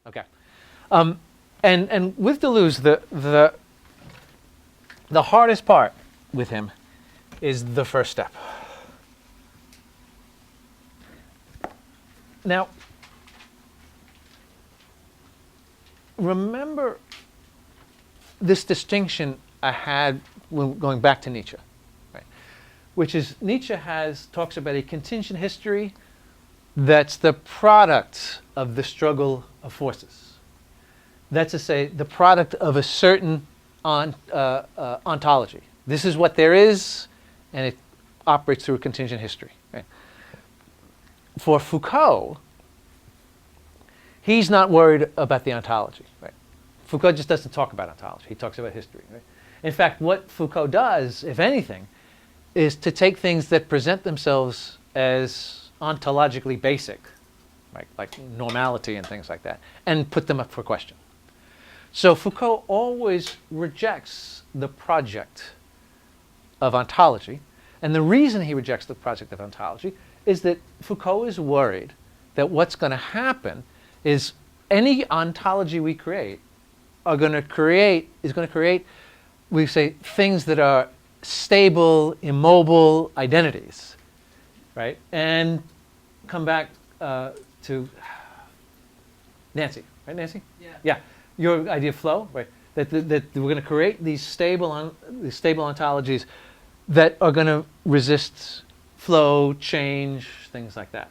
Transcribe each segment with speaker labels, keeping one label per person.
Speaker 1: Okay. And with Deleuze, the hardest part with him is the first step. Now, remember this distinction I had when going back to Nietzsche, right? Which is Nietzsche talks about a contingent history that's the product of the struggle of forces. That's to say, the product of a certain ontology. This is what there is, and it operates through a contingent history. Right? For Foucault, he's not worried about the ontology. Right? Foucault just doesn't talk about ontology. He talks about history. Right? In fact, what Foucault does, if anything, is to take things that present themselves as ontologically basic, right? Like normality and things like that, and put them up for question. So Foucault always rejects the project of ontology. And the reason he rejects the project of ontology is that Foucault is worried that what's going to happen is any ontology we create is going to create, we say, things that are stable, immobile identities, right? And come back to Nancy, right, Nancy?
Speaker 2: Yeah.
Speaker 1: Yeah. Your idea of flow, right? That we're going to create these stable ontologies that are going to resist flow, change, things like that.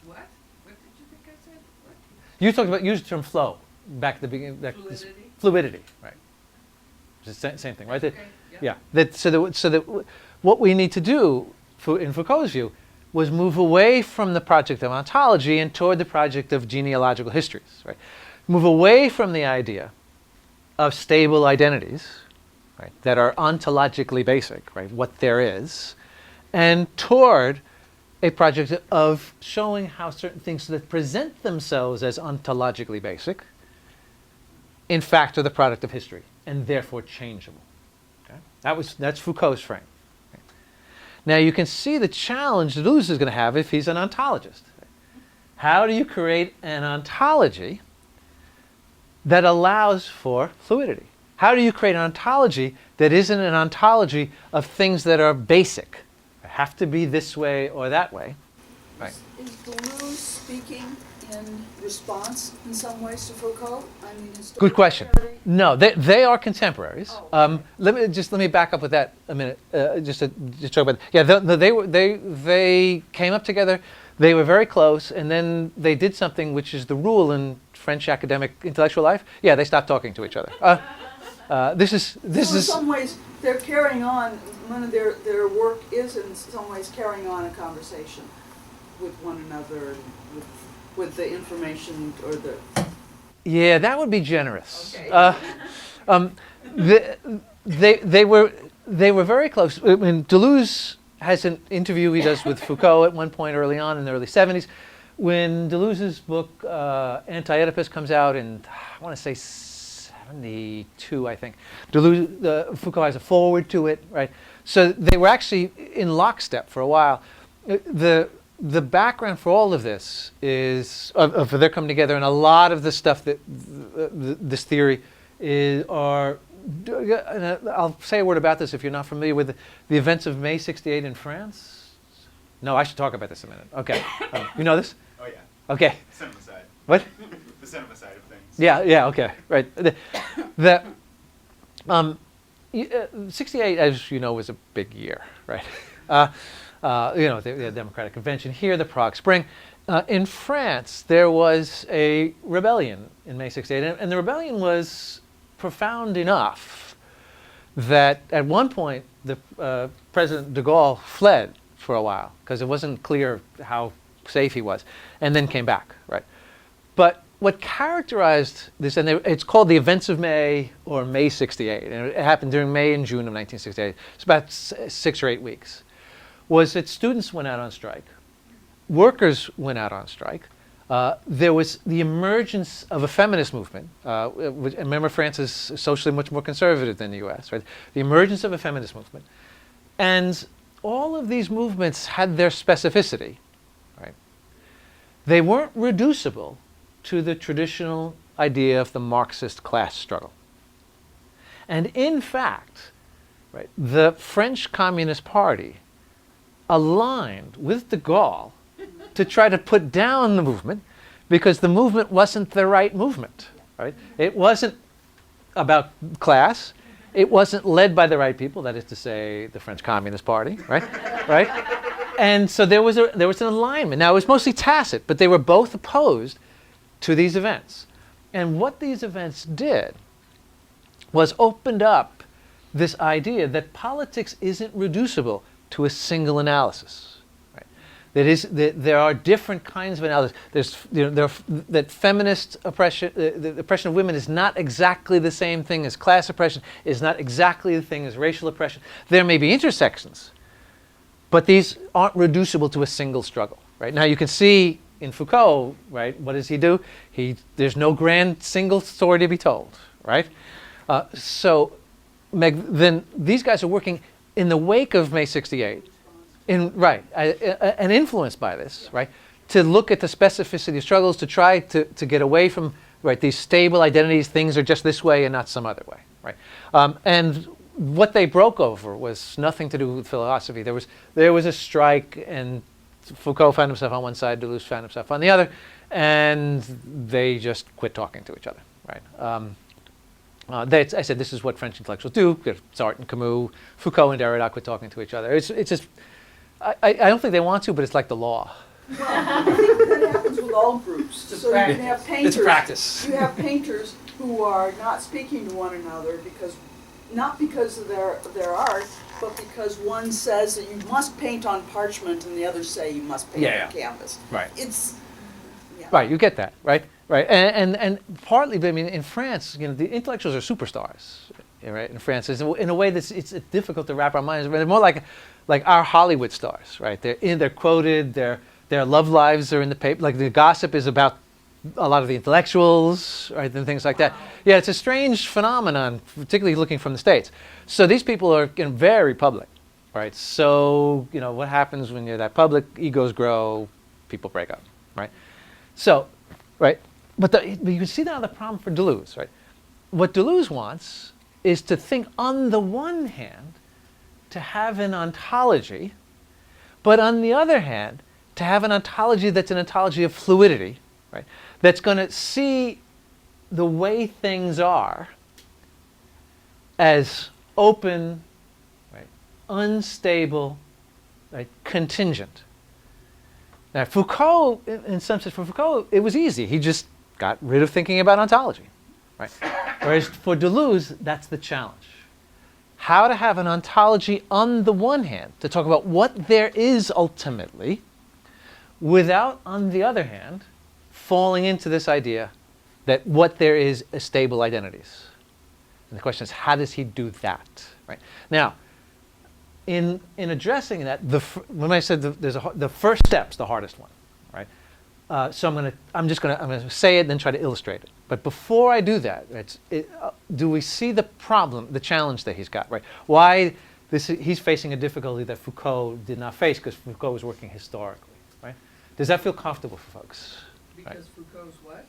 Speaker 2: What? What did you think I said? What?
Speaker 1: You talked about used the term flow back at the beginning.
Speaker 2: Fluidity.
Speaker 1: Fluidity, right? It's the same thing, right?
Speaker 2: Okay.
Speaker 1: Yeah. So that what we need to do, in Foucault's view, was move away from the project of ontology and toward the project of genealogical histories, right? Move away from the idea of stable identities, right, that are ontologically basic, right, what there is, and toward a project of showing how certain things that present themselves as ontologically basic, in fact, are the product of history and therefore changeable. Okay? That's Foucault's frame. Okay? Now you can see the challenge Deleuze is going to have if he's an ontologist. How do you create an ontology that allows for fluidity? How do you create an ontology that isn't an ontology of things that are basic? They have to be this way or that way. Right.
Speaker 3: Is Deleuze speaking in response in some ways to Foucault? I mean,
Speaker 1: good question. No, they are contemporaries.
Speaker 3: Oh.
Speaker 1: Let me back up with that a minute. Just talk about. Yeah, they came up together. They were very close, and then they did something which is the rule in French academic intellectual life. Yeah, they stopped talking to each other. This is.
Speaker 3: In some ways, they're carrying on. One of their work is in some ways carrying on a conversation with one another, and with the information or the.
Speaker 1: Yeah, that would be generous.
Speaker 3: Okay.
Speaker 1: They were very close. I mean, Deleuze has an interview he does with Foucault at one point early on in the early 70s. When Deleuze's book Anti-Oedipus comes out in, I want to say 72, I think, Foucault has a foreword to it, right? So they were actually in lockstep for a while. The background for all of this is of their coming together, and a lot of the stuff that this theory are. And I'll say a word about this if you're not familiar with the events of May '68 in France. No, I should talk about this a minute. Okay, you know this?
Speaker 4: Oh yeah.
Speaker 1: Okay.
Speaker 4: Cinema side.
Speaker 1: What?
Speaker 4: The cinema side of things.
Speaker 1: Yeah. Okay. Right. The 68, as you know, was a big year, right? The Democratic Convention here, the Prague Spring. In France, there was a rebellion in May '68, and the rebellion was profound enough that at one point the President de Gaulle fled for a while because it wasn't clear how safe he was, and then came back, right? But what characterized this, and it's called the events of May or May '68, and it happened during May and June of 1968. It's about 6 or 8 weeks. Was that students went out on strike, workers went out on strike. There was the emergence of a feminist movement. Remember, France is socially much more conservative than the U.S., right? The emergence of a feminist movement. And all of these movements had their specificity, right? They weren't reducible to the traditional idea of the Marxist class struggle. And in fact, right, the French Communist Party aligned with de Gaulle to try to put down the movement because the movement wasn't the right movement. Right? It wasn't about class. It wasn't led by the right people, that is to say, the French Communist Party, right? Right? And so there was an alignment. Now, it was mostly tacit, but they were both opposed to these events. And what these events did was opened up this idea that politics isn't reducible to a single analysis. Right? That there are different kinds of analysis. That feminist oppression, the oppression of women is not exactly the same thing as class oppression, is not exactly the thing as racial oppression. There may be intersections, but these aren't reducible to a single struggle. Right? Now you can see in Foucault, right, what does he do? There's no grand single story to be told. Right? Then these guys are working in the wake of May 68, and influenced by this, right, to look at the specificity of struggles, to try to get away from these stable identities. Things are just this way and not some other way, right? And what they broke over was nothing to do with philosophy. There was a strike, and Foucault found himself on one side, Deleuze found himself on the other, and they just quit talking to each other, right? I said this is what French intellectuals do. Sartre and Camus, Foucault and Derrida quit talking to each other. It's just, I don't think they want to, but it's like the law.
Speaker 3: Well, I think that happens with all groups. So you can have painters.
Speaker 1: It's practice.
Speaker 3: You have painters who are not speaking to one another not because of their art, but because one says that you must paint on parchment and the others say you must paint on canvas.
Speaker 1: Right.
Speaker 3: Yeah.
Speaker 1: Right. You get that, right? Right, and partly, I mean, in France, the intellectuals are superstars, right? In France, in a way that's it's difficult to wrap our minds. They're more like our Hollywood stars, right? They're quoted. Their love lives are in the paper. Like the gossip is about a lot of the intellectuals, right, and things like that. Yeah, it's a strange phenomenon, particularly looking from the States. So these people are very public, right? So what happens when you're that public? Egos grow, people break up, right? So, right. But you can see now the problem for Deleuze, right? What Deleuze wants is to think, on the one hand, to have an ontology, but on the other hand, to have an ontology that's an ontology of fluidity, right? That's going to see the way things are as open, right, unstable, right, contingent. Now, Foucault, in some sense, for Foucault, it was easy. He just got rid of thinking about ontology, right? Whereas for Deleuze, that's the challenge. How to have an ontology on the one hand, to talk about what there is ultimately, without, on the other hand, falling into this idea that what there is stable identities. And the question is, how does he do that, right? Now, in addressing that, when I said the first step's the hardest one, right? So I'm gonna say it and then try to illustrate it. But before I do that, do we see the problem, the challenge that he's got, right? Why he's facing a difficulty that Foucault did not face because Foucault was working historically, right? Does that feel comfortable for folks?
Speaker 2: Because
Speaker 1: right?
Speaker 2: Foucault's what?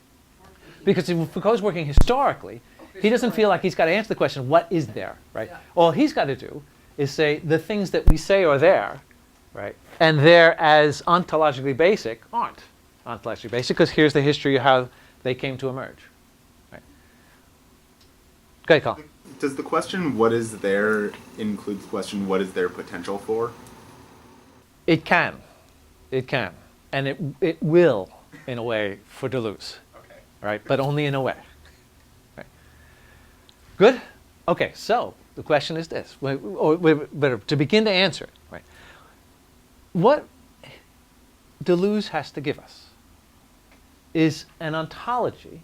Speaker 1: Because if Foucault's working historically, he doesn't feel like he's got to answer the question, what is there, right?
Speaker 2: Yeah.
Speaker 1: All he's got to do is say the things that we say are there, right? And they're as ontologically basic aren't ontologically basic because here's the history of how they came to emerge, right? Go ahead, Colin.
Speaker 4: Does the question, what is there, include the question, what is there potential for?
Speaker 1: It can. And it will, in a way, for Deleuze,
Speaker 4: Okay.
Speaker 1: right? But only in a way. Right. Good? Okay, so the question is this, but to begin to answer it, right? What Deleuze has to give us is an ontology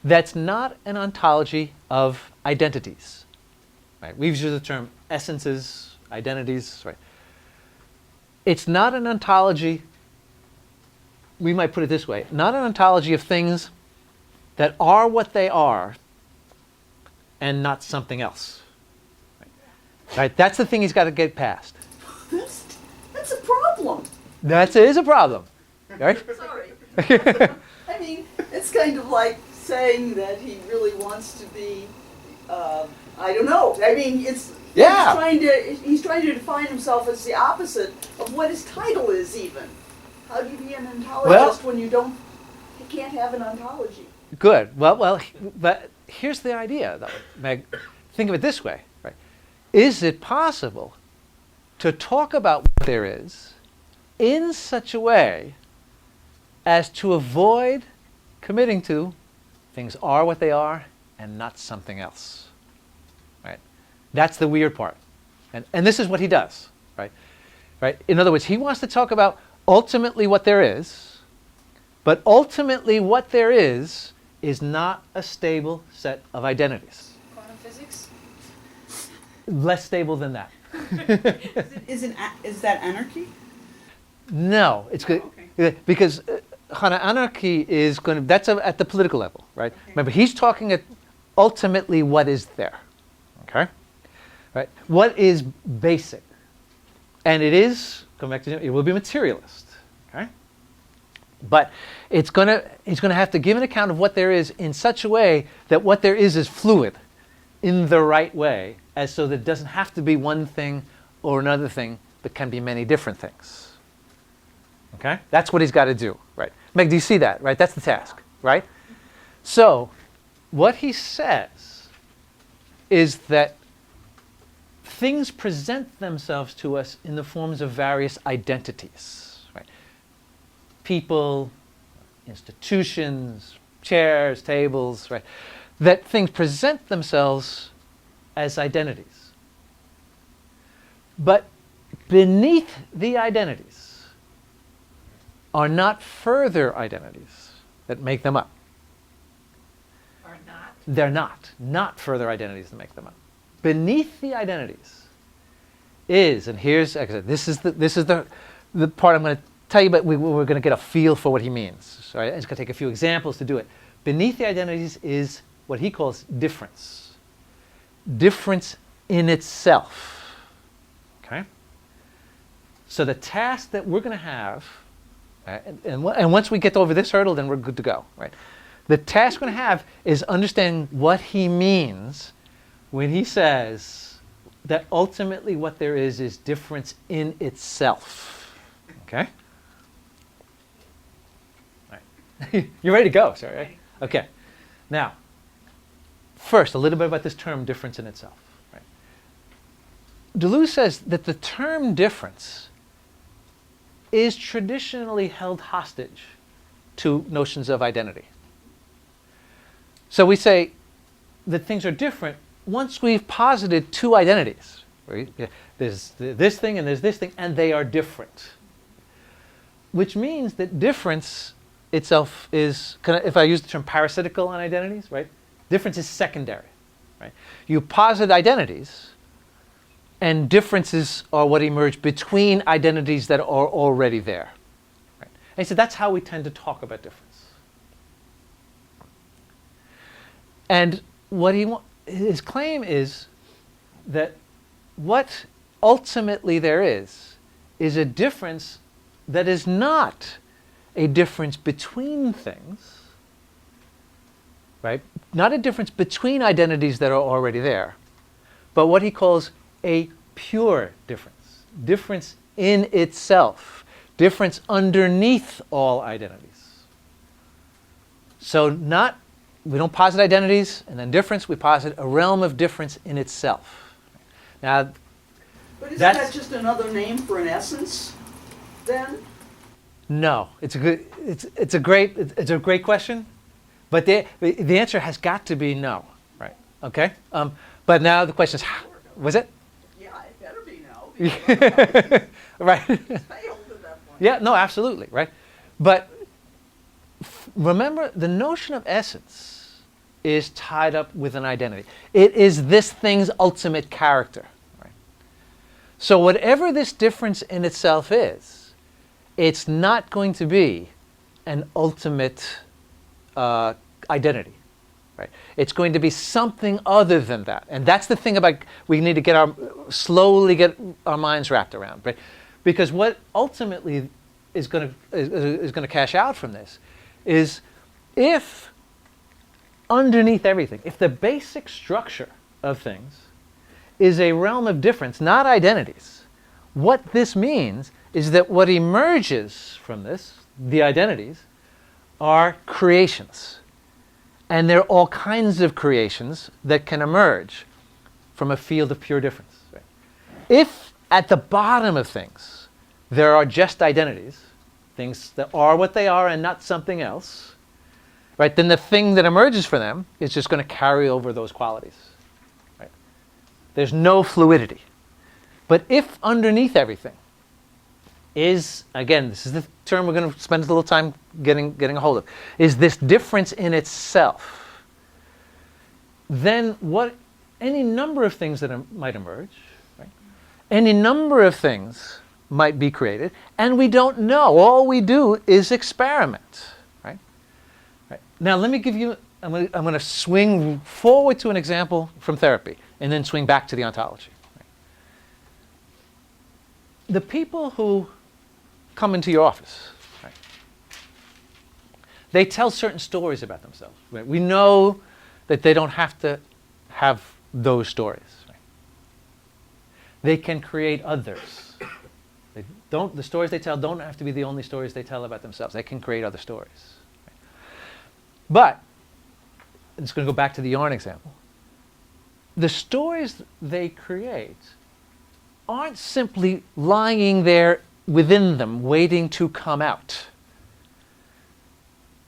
Speaker 1: that's not an ontology of identities. Right? We've used the term essences, identities, right? It's not an ontology, we might put it this way, not an ontology of things that are what they are and not something else. Right? That's the thing he's got to get past.
Speaker 3: That's a problem.
Speaker 1: That is a problem. Right?
Speaker 3: Sorry. I mean, it's it's kind of like saying that he really wants to be, I don't know. I mean,
Speaker 1: Yeah.
Speaker 3: he's trying to define himself as the opposite of what his title is even. How do you be an ontologist when you can't have an ontology?
Speaker 1: Good. Well, but here's the idea, though, Meg. Think of it this way, right? Is it possible to talk about what there is in such a way as to avoid committing to things are what they are and not something else, right? That's the weird part. And this is what he does, right? Right? In other words, he wants to talk about ultimately what there is, but ultimately what there is not a stable set of identities.
Speaker 2: Quantum physics?
Speaker 1: Less stable than that.
Speaker 3: Is that anarchy?
Speaker 1: No, it's good because anarchy is going to. That's at the political level, right?
Speaker 3: Okay.
Speaker 1: Remember, he's talking at ultimately what is there, okay? Right? What is basic, and it is. Come back to it will be materialist, okay? But he's going to have to give an account of what there is in such a way that what there is fluid, in the right way, as so that it doesn't have to be one thing or another thing, but can be many different things. Okay? That's what he's got to do, right? Meg, do you see that, right? That's the task, right? So, what he says is that things present themselves to us in the forms of various identities, right? People, institutions, chairs, tables, right? That things present themselves as identities. But beneath the identities are not further identities that make them up.
Speaker 2: Or not?
Speaker 1: They're not further identities that make them up. Beneath the identities is, and here's, like I said, this is the part I'm going to tell you, but we're going to get a feel for what he means. So it's going to take a few examples to do it. Beneath the identities is what he calls difference. Difference in itself. Okay? So the task that we're going to have, and once we get over this hurdle, then we're good to go, right? The task we're going to have is understanding what he means when he says that ultimately what there is difference in itself. Okay? All right. You're ready to go, sorry, right? Okay. Now, first, a little bit about this term difference in itself. Right? Deleuze says that the term difference is traditionally held hostage to notions of identity. So we say that things are different once we've posited two identities. Right? There's this thing and there's this thing, and they are different. Which means that difference itself is, if I use the term parasitical on identities, right? Difference is secondary. Right? You posit identities, and differences are what emerge between identities that are already there. Right? And he said that's how we tend to talk about difference. And what his claim is that what ultimately there is a difference that is not a difference between things, right? Not a difference between identities that are already there, but what he calls a pure difference. Difference in itself. Difference underneath all identities. So we don't posit identities and then difference, we posit a realm of difference in itself. Now,
Speaker 3: but isn't that just another name for an essence, then?
Speaker 1: No, it's a great question, but the answer has got to be no, right? Okay, but now the question is, was it?
Speaker 3: Yeah, it better be no.
Speaker 1: Right.
Speaker 3: Failed at that point.
Speaker 1: Yeah, no, absolutely, right. But remember, the notion of essence is tied up with an identity. It is this thing's ultimate character. Right? So whatever this difference in itself is, it's not going to be an ultimate identity. Right? It's going to be something other than that. And that's the thing about we need to slowly get our minds wrapped around. Right? Because what ultimately is going to cash out from this is if underneath everything, if the basic structure of things is a realm of difference, not identities, what this means is that what emerges from this, the identities, are creations. And there are all kinds of creations that can emerge from a field of pure difference. Right? If at the bottom of things there are just identities, things that are what they are and not something else, right, then the thing that emerges from them is just going to carry over those qualities. Right? There's no fluidity. But if underneath everything is, again, this is the term we're going to spend a little time getting a hold of, is this difference in itself, then what any number of things that might emerge, right? Any number of things might be created, and we don't know. All we do is experiment. Right? Right. Now let me give you, I'm going to swing forward to an example from therapy, and then swing back to the ontology. Right? The people who come into your office, right, they tell certain stories about themselves. Right? We know that they don't have to have those stories. Right? They can create others. The stories they tell don't have to be the only stories they tell about themselves. They can create other stories. Right? But, I'm just going to go back to the yarn example. The stories they create aren't simply lying there within them, waiting to come out.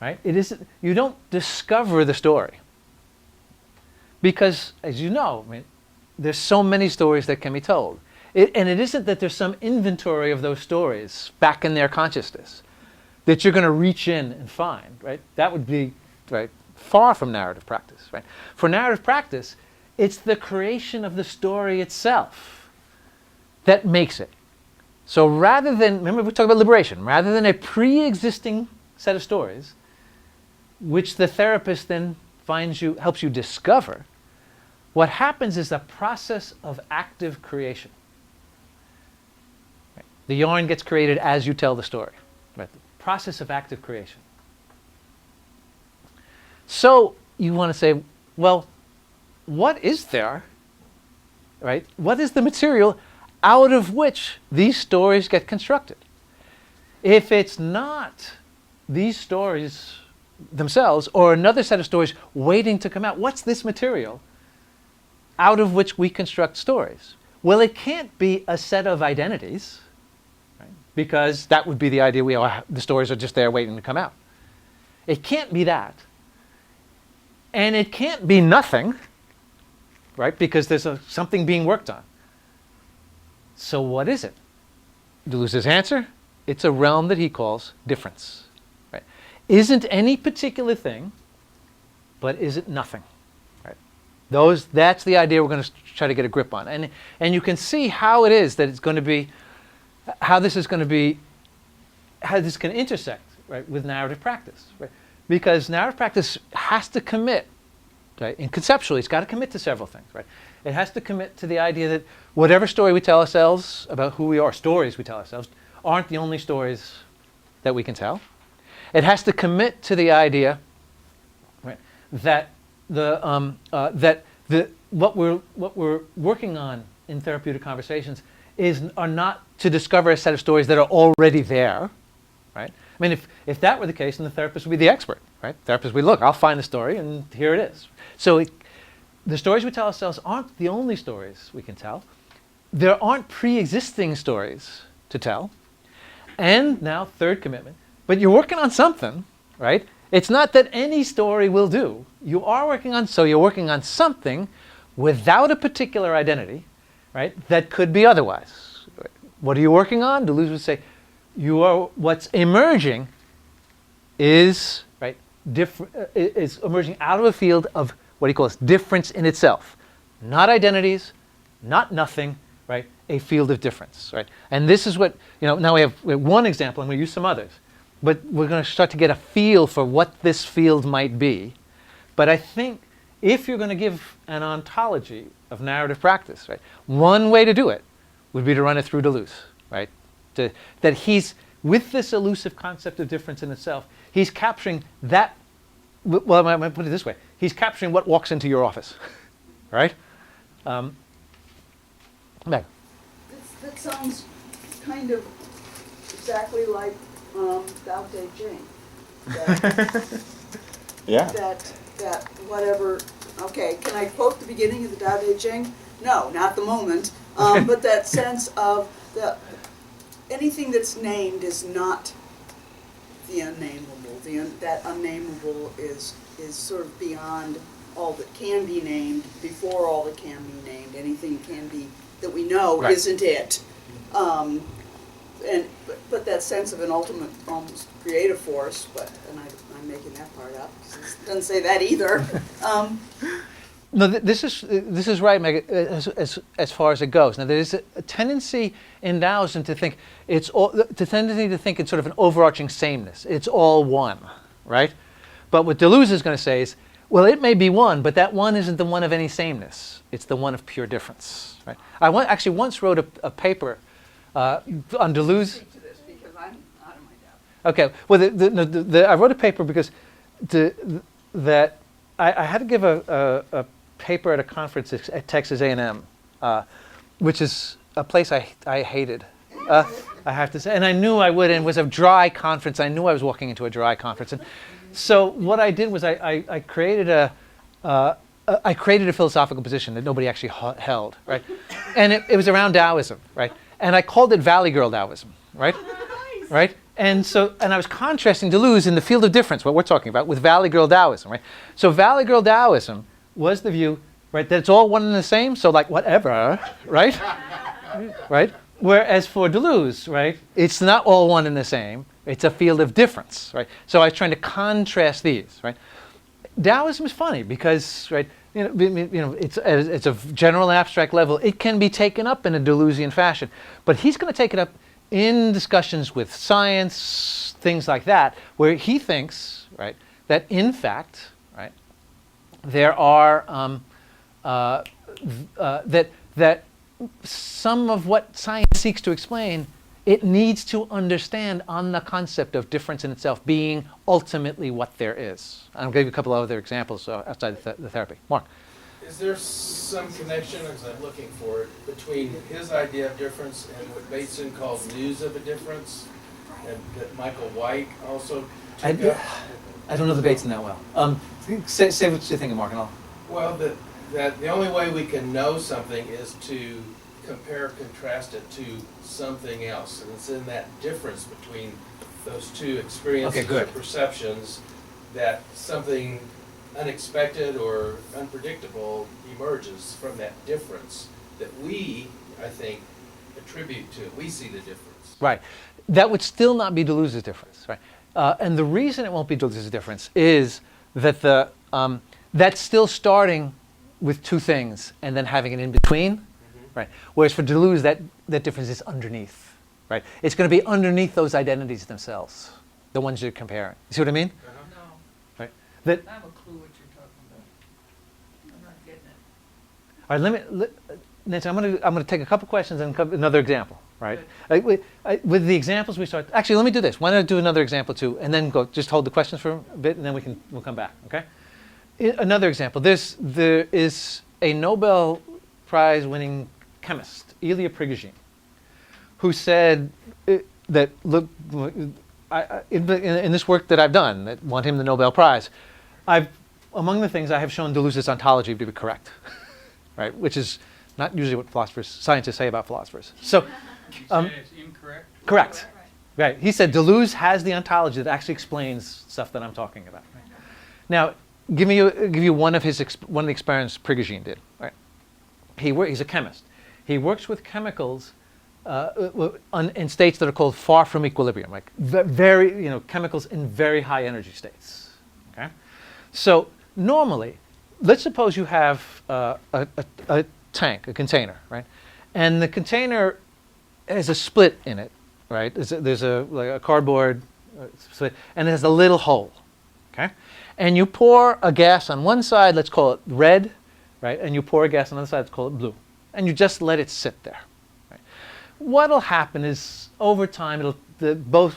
Speaker 1: Right? It isn't, you don't discover the story. Because, as you know, I mean, there's so many stories that can be told. And it isn't that there's some inventory of those stories back in their consciousness that you're going to reach in and find. Right? That would be, right, far from narrative practice. Right? For narrative practice, it's the creation of the story itself that makes it. So rather than, remember we talked about liberation, rather than a pre-existing set of stories, which the therapist then helps you discover, what happens is a process of active creation. Right? The yarn gets created as you tell the story. Right? The process of active creation. So you want to say, well, what is there? Right? What is the material out of which these stories get constructed? If it's not these stories themselves or another set of stories waiting to come out, what's this material out of which we construct stories? Well, it can't be a set of identities, right? Because that would be the idea the stories are just there waiting to come out. It can't be that. And it can't be nothing, right? Because there's something being worked on. So what is it? Deleuze's answer? It's a realm that he calls difference. Right? Isn't any particular thing, but is it nothing? Right? That's the idea we're going to try to get a grip on. And you can see how it is that it's going to be, how this can intersect, right, with narrative practice. Right? Because narrative practice has to commit, right, and conceptually it's got to commit to several things. Right? It has to commit to the idea that whatever story we tell ourselves about who we are, stories we tell ourselves, aren't the only stories that we can tell. It has to commit to the idea, right, that what we're working on in therapeutic conversations are not to discover a set of stories that are already there. Right? I mean, if that were the case, then the therapist would be the expert. Right? The therapist would look, I'll find the story, and here it is. So the stories we tell ourselves aren't the only stories we can tell. There aren't pre-existing stories to tell. And now, third commitment, but you're working on something, right? It's not that any story will do. You're working on something without a particular identity, right? That could be otherwise. What are you working on? Deleuze would say, what's emerging is, right, is emerging out of a field of what he calls difference in itself. Not identities, not nothing, right? A field of difference, right? And this is what, now we have one example, and we'll use some others. But we're going to start to get a feel for what this field might be. But I think if you're going to give an ontology of narrative practice, right, one way to do it would be to run it through Deleuze, right? That he's, with this elusive concept of difference in itself, he's capturing that well, I might put it this way. He's capturing what walks into your office, right? Meg.
Speaker 3: That sounds kind of exactly like Tao Te Ching.
Speaker 4: Yeah.
Speaker 3: That whatever, okay, can I quote the beginning of the Tao Te Ching? No, not the moment. But that sense of anything that's named is not the unnameable. That unnameable is sort of beyond all that can be named, before all that can be named. Anything can be that we know
Speaker 1: Right.
Speaker 3: isn't it. But that sense of an ultimate, almost creative force, I'm making that part up. It doesn't say that either.
Speaker 1: No, this is right, Meg, as far as it goes. Now, there is a tendency in Taoism to think it's sort of an overarching sameness. It's all one, right? But what Deleuze is going to say is, well, it may be one, but that one isn't the one of any sameness. It's the one of pure difference, right? I actually once wrote a paper on Deleuze.
Speaker 2: Speak to this because I'm out of my depth.
Speaker 1: Okay, well, I wrote a paper because that I had to give a paper at a conference at Texas A&M, which is a place I hated, I have to say. And I knew I would, and it was a dry conference. I knew I was walking into a dry conference. And so what I did was I created a philosophical position that nobody actually held, right? And it was around Taoism, right? And I called it Valley Girl Taoism, right?
Speaker 2: Nice.
Speaker 1: Right? And I was contrasting Deleuze in the field of difference, what we're talking about, with Valley Girl Taoism, right? So Valley Girl Taoism was the view, right, that it's all one and the same, so like whatever, right? Right? Whereas for Deleuze, right, it's not all one and the same, it's a field of difference, right? So I was trying to contrast these, right? Taoism is funny because, right, it's a general abstract level. It can be taken up in a Deleuzian fashion, but he's going to take it up in discussions with science, things like that, where he thinks, right, that in fact, right, there are that some of what science seeks to explain, it needs to understand on the concept of difference in itself being ultimately what there is. I'll give you a couple of other examples outside the therapy. Mark.
Speaker 5: Is there some connection, as I'm looking for it, between his idea of difference and what Bergson calls news of a difference, and that Michael White also took up?
Speaker 1: I don't know the Bateson that well. Say what you think, Mark, and I'll...
Speaker 5: Well, that the only way we can know something is to compare, contrast it to something else, and it's in that difference between those two experiences or perceptions that something unexpected or unpredictable emerges from that difference that we, I think, attribute to it. We see the difference.
Speaker 1: Right. That would still not be Deleuze's difference, right? And the reason it won't be Deleuze's difference is that that's still starting with two things and then having it in between, right? Whereas for Deleuze, that difference is underneath, right? It's going to be underneath those identities themselves, the ones you're comparing. You see what I mean?
Speaker 2: No,
Speaker 1: Right. That.
Speaker 2: I have a clue what you're talking about. I'm not getting it.
Speaker 1: All right. Nancy, I'm going to take a couple questions and another example, right? With the examples we start. Actually, let me do this. Why don't I do another example too, and then just hold the questions for a bit, and then we'll come back. Okay. Another example. There is a Nobel Prize-winning chemist, Ilya Prigogine, who said that look, in this work that I've done that won him the Nobel Prize, among the things I have shown Deleuze's ontology to be correct, right? Which is not usually what scientists say about philosophers. So,
Speaker 6: You say it's incorrect?
Speaker 1: correct. Right. He said Deleuze has the ontology that actually explains stuff that I'm talking about. Right? Now, give you one of the experiments Prigogine did. Right. He's a chemist. He works with chemicals in states that are called far from equilibrium, like very chemicals in very high energy states. Okay. So normally, let's suppose you have a tank, a container, right, and the container has a split in it, right? There's a cardboard split, and it has a little hole. Okay, and you pour a gas on one side, let's call it red, right, and you pour a gas on the other side, let's call it blue, and you just let it sit there. Right? What'll happen is over time, both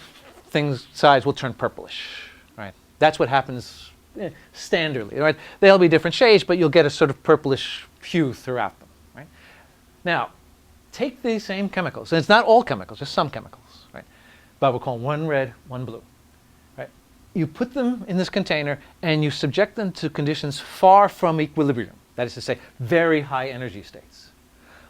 Speaker 1: sides will turn purplish, right? That's what happens standardly, right? They'll be different shades, but you'll get a sort of purplish hue throughout them, right? Now, take these same chemicals, and it's not all chemicals, just some chemicals, right? But we'll call one red, one blue, right? You put them in this container, and you subject them to conditions far from equilibrium. That is to say, very high energy states.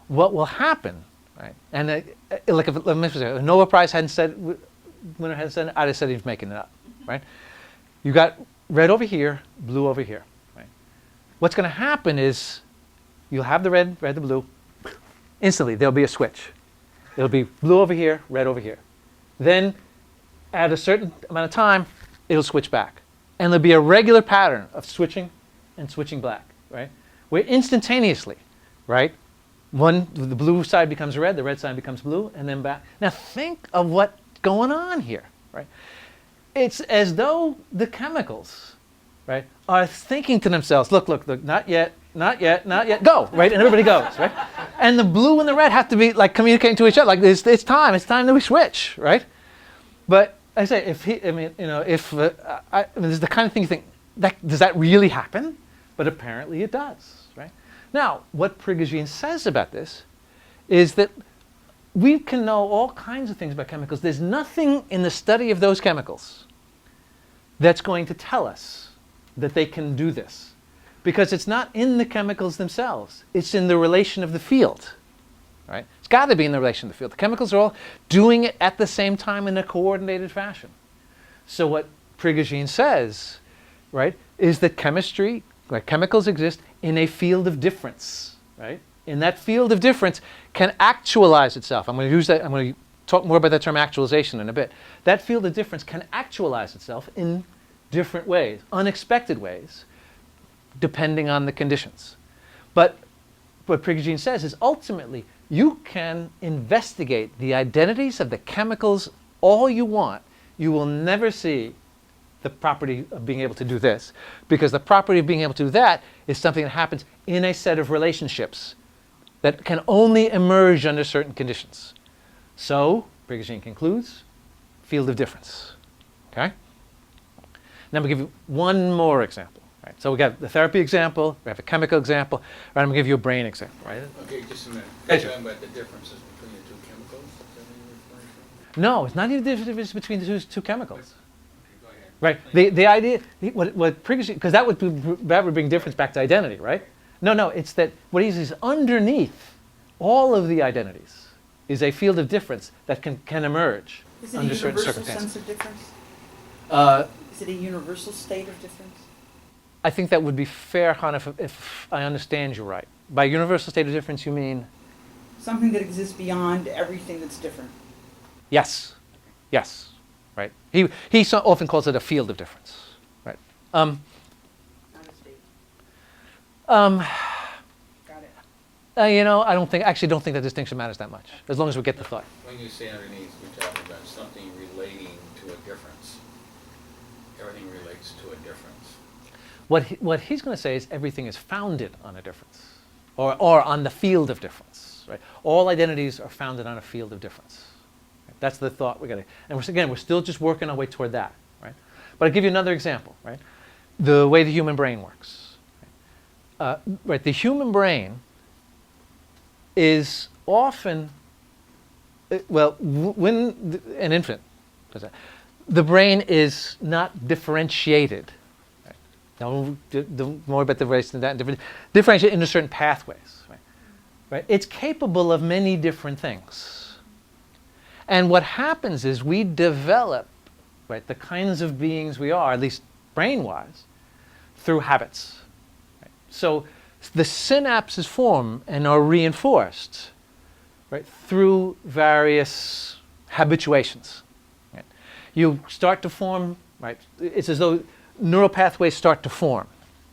Speaker 1: What will happen, right? And like if a Nobel Prize winner hadn't said it, I'd have said he was making it up, right? You got red over here, blue over here, right? What's going to happen is you'll have the red, the blue. Instantly, there'll be a switch. It'll be blue over here, red over here. Then, at a certain amount of time, it'll switch back. And there'll be a regular pattern of switching and switching black, right? Where instantaneously, right? The blue side becomes red, the red side becomes blue, and then back. Now think of what's going on here, right? It's as though the chemicals, right, are thinking to themselves, look, not yet, go, right? And everybody goes, right? And the blue and the red have to be like communicating to each other, like it's time that we switch, right? But I say, this is the kind of thing you think, does that really happen? But apparently it does, right? Now, what Prigogine says about this is that we can know all kinds of things about chemicals. There's nothing in the study of those chemicals that's going to tell us that they can do this, because it's not in the chemicals themselves. It's in the relation of the field, right? It's got to be in the relation of the field. The chemicals are all doing it at the same time in a coordinated fashion. So what Prigogine says, right, is that chemistry, like chemicals, exist in a field of difference, right? In that field of difference can actualize itself. I'm going to use that. I'm going to talk more about that term actualization in a bit. That field of difference can actualize itself in different ways, unexpected ways, depending on the conditions. But what Prigogine says is ultimately you can investigate the identities of the chemicals all you want. You will never see the property of being able to do this, because the property of being able to do that is something that happens in a set of relationships that can only emerge under certain conditions. So, Prigogine concludes, field of difference. Okay? Now I'm going to give you one more example. Right? So we got the therapy example, we have a chemical example, right? I'm going to give you a brain example. Right?
Speaker 7: Okay, just a minute.
Speaker 1: Hey,
Speaker 7: You're
Speaker 1: sure.
Speaker 7: talking about the differences between the two chemicals? Is that what you're referring to?
Speaker 1: No, it's not even the difference between the two chemicals.
Speaker 7: Okay, go ahead.
Speaker 1: Right. The idea, what Prigogine, because that would bring difference back to identity, right? No, it's that what he is underneath all of the identities is a field of difference that can emerge
Speaker 3: Is it a
Speaker 1: under certain
Speaker 3: universal
Speaker 1: circumstances.
Speaker 3: sense of difference?
Speaker 1: Uh,
Speaker 3: Is it a universal state of difference?
Speaker 1: I think that would be fair, Han, if I understand you right. By universal state of difference, you mean?
Speaker 3: Something that exists beyond everything that's different.
Speaker 1: Yes. Yes. Right. He so often calls it a field of difference. Right.
Speaker 3: Not a state.
Speaker 1: Um,
Speaker 3: Got it.
Speaker 1: I don't think that distinction matters that much, as long as we get the thought.
Speaker 7: When you say underneath, you're talking about something relating to a difference. Everything relates to a difference.
Speaker 1: What he's going to say is everything is founded on a difference, or on the field of difference. Right. All identities are founded on a field of difference. Right? That's the thought we're getting. And we're still just working our way toward that. Right. But I'll give you another example. Right. The way the human brain works. Right. The human brain is often, when an infant does that, the brain is not differentiated. Right? Don't worry about the race and that. Differentiated into certain pathways. Right? It's capable of many different things. And what happens is we develop, right, the kinds of beings we are, at least brain-wise, through habits. Right? So the synapses form and are reinforced, right, through various habituations. Right? You start to form, right? It's as though neural pathways start to form.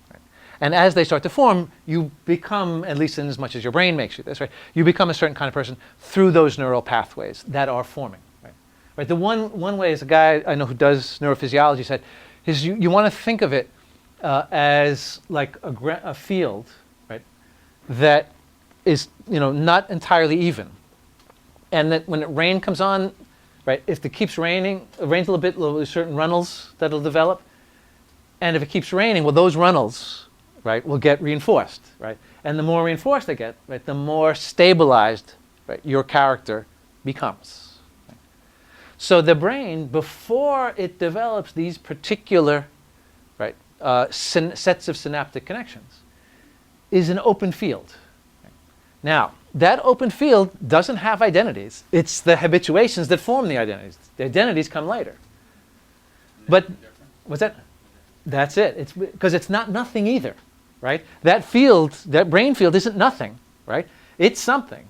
Speaker 1: Right? And as they start to form, you become, at least in as much as your brain makes you this, right? You become a certain kind of person through those neural pathways that are forming. Right? Right? The one way is a guy I know who does neurophysiology said, is you want to think of it as like a field, right, that is not entirely even, and that when rain comes on, right, if it keeps raining, it rains a little bit, certain runnels that'll develop, And if it keeps raining, well, those runnels, right, will get reinforced, right? And the more reinforced they get, right, the more stabilized, right, your character becomes. Right? So the brain, before it develops these particular, right, sets of synaptic connections, is an open field. Right? Now, that open field doesn't have identities. It's the habituations that form the identities. The identities come later. But what's that? That's it. It's because it's not nothing either, right? That field, that brain field isn't nothing, right? It's something,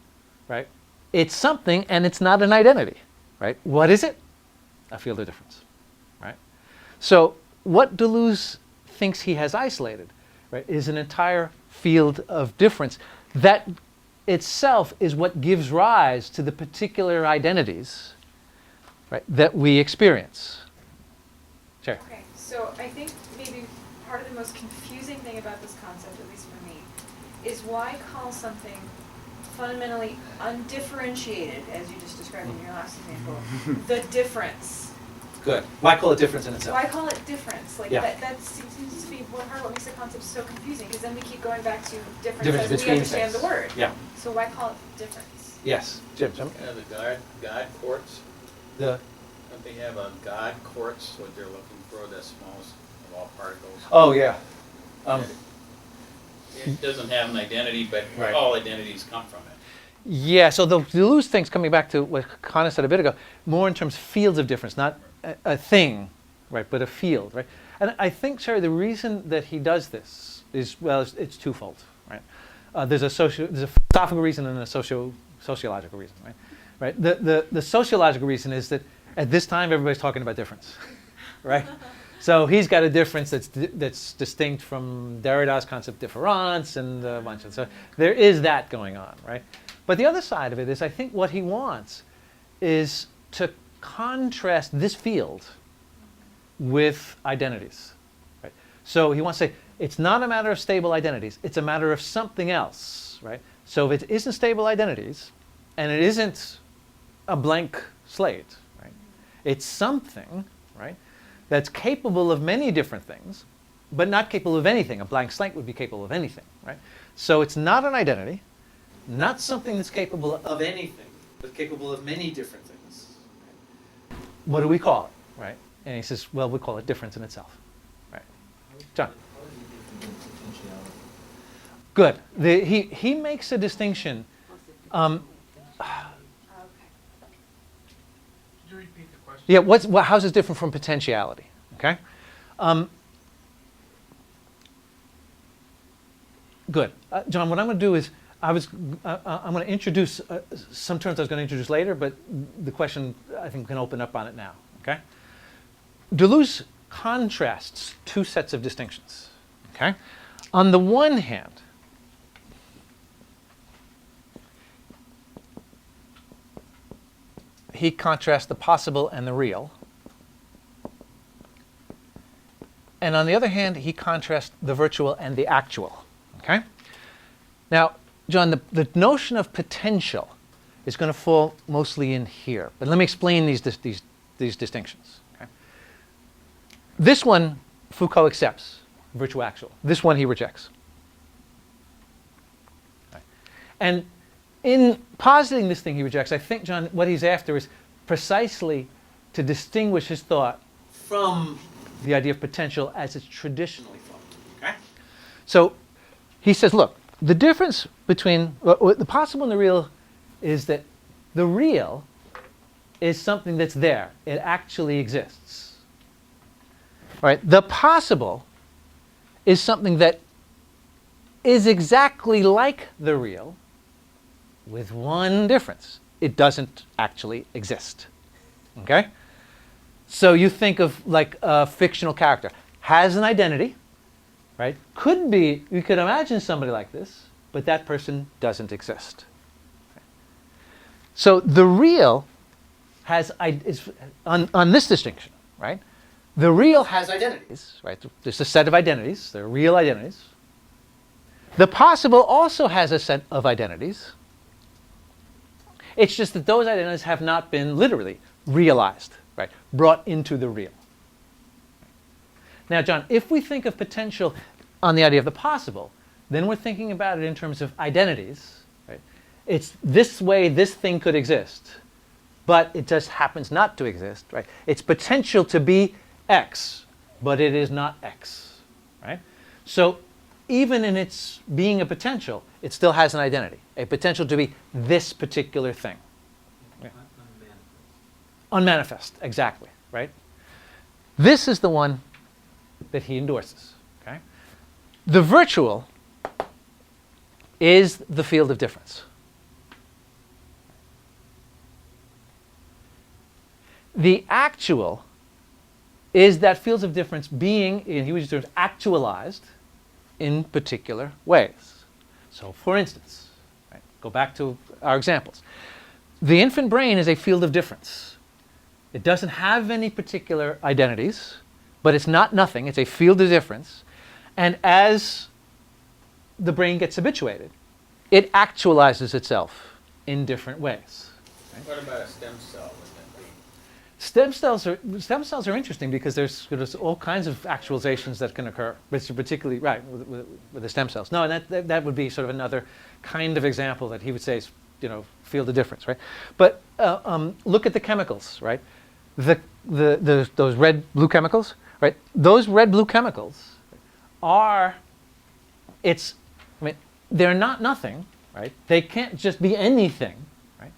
Speaker 1: right? It's something and it's not an identity, right? What is it? A field of difference, right? So what Deleuze thinks he has isolated, right, is an entire field of difference that itself is what gives rise to the particular identities, right, that we experience. Sure.
Speaker 8: Okay, so I think maybe part of the most confusing thing about this concept, at least for me, is why call something fundamentally undifferentiated, as you just described in your last example, the difference?
Speaker 1: Good. Why call it difference in itself?
Speaker 8: Why call it difference? Like
Speaker 1: Yeah.
Speaker 8: that seems to be part of what makes the concept so confusing, because then we keep going back to difference
Speaker 1: Difference
Speaker 8: as we
Speaker 1: between
Speaker 8: understand
Speaker 1: things.
Speaker 8: the word.
Speaker 1: Yeah.
Speaker 8: So why call it difference?
Speaker 1: Yes. Jim.
Speaker 7: Yeah, the God courts,
Speaker 1: The
Speaker 7: don't they have a God courts, what they're looking for, the smallest of all particles?
Speaker 1: Oh yeah.
Speaker 7: It doesn't have an identity, but
Speaker 1: Right.
Speaker 7: all identities come from it.
Speaker 1: Yeah. So the Deleuze thing's coming back to what Connor said a bit ago, more in terms of fields of difference, not a thing, right, but a field, right? And I think, Sherry, the reason that he does this is, well, it's twofold, right? There's a philosophical reason and a sociological reason, right? Right. The sociological reason is that at this time everybody's talking about difference, right? So he's got a difference that's distinct from Derrida's concept of difference and a bunch of, so there is that going on, right? But the other side of it is, I think what he wants is to contrast this field with identities, right? So he wants to say it's not a matter of stable identities, it's a matter of something else, right? So if it isn't stable identities and it isn't a blank slate, right? It's something, right, that's capable of many different things, but not capable of anything. A blank slate would be capable of anything, right? So it's not an identity, not something that's capable of anything, but capable of many different things. What do we call it, right? And he says, well, we call it difference in itself, right? John. Good. He makes a distinction.
Speaker 6: Could you repeat the question?
Speaker 1: Yeah. How's it different from potentiality? Okay. Good. John, what I'm going to do is I'm going to introduce some terms I was going to introduce later, but the question I think we can open up on it now. Okay. Deleuze contrasts two sets of distinctions. Okay. On the one hand, he contrasts the possible and the real. And on the other hand, he contrasts the virtual and the actual. Okay? Now, John, the notion of potential is going to fall mostly in here. But let me explain these distinctions. Okay? This one, Foucault accepts, virtual actual. This one he rejects. Okay. And in positing this thing he rejects, I think, John, what he's after is precisely to distinguish his thought from the idea of potential as it's traditionally thought. Okay? So he says, look, the difference between the possible and the real is that the real is something that's there. It actually exists. Right? The possible is something that is exactly like the real, with one difference. It doesn't actually exist. Okay? So you think of like a fictional character. Has an identity, right? Could be, you could imagine somebody like this, but that person doesn't exist. So the real has, on this distinction, right? The real has identities, right? There's a set of identities. They're real identities. The possible also has a set of identities. It's just that those identities have not been literally realized, right? Brought into the real. Now, John, if we think of potential on the idea of the possible, then we're thinking about it in terms of identities. Right? It's this way this thing could exist, but it just happens not to exist. Right? It's potential to be X, but it is not X. Right? So even in its being a potential, it still has an identity, a potential to be this particular thing. Yeah. Unmanifest, exactly. Right? This is the one that he endorses. Okay? The virtual is the field of difference. The actual is that fields of difference being, in he uses terms, actualized in particular ways. So, for instance, right, go back to our examples. The infant brain is a field of difference. It doesn't have any particular identities, but it's not nothing. It's a field of difference. And as the brain gets habituated, it actualizes itself in different ways. Right?
Speaker 7: What about a stem cell? Would that be?
Speaker 1: Stem cells are interesting because there's all kinds of actualizations that can occur, particularly right with the stem cells. No, and that would be sort of another kind of example that he would say is, field of difference, right? But look at the chemicals, right? Those red-blue chemicals, right? Those red-blue chemicals they're not nothing, right? They can't just be anything, right?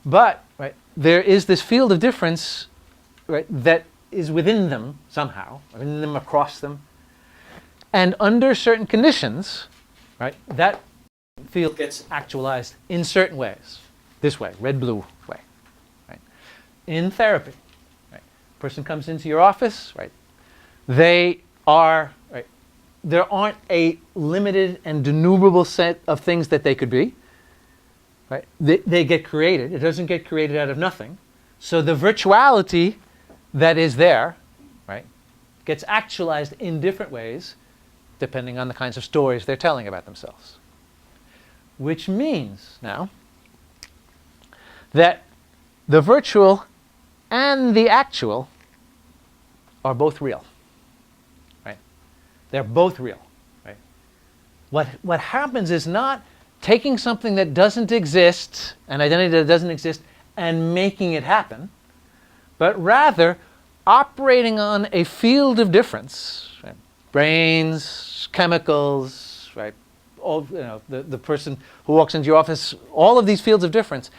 Speaker 1: But right, there is this field of difference, right, that is within them somehow, within them, across them, and under certain conditions, right, that field gets actualized in certain ways. This way, red-blue way, right? In therapy, right? Person comes into your office, right? They are, right? There aren't a limited and denumerable set of things that they could be, right? They get created. It doesn't get created out of nothing. So the virtuality that is there, right, gets actualized in different ways depending on the kinds of stories they're telling about themselves. Which means now that the virtual and the actual are both real. Right? They're both real. Right? What happens is not taking something that doesn't exist, an identity that doesn't exist, and making it happen, but rather operating on a field of difference, right? Brains, chemicals, right? All, the person who walks into your office, all of these fields of difference,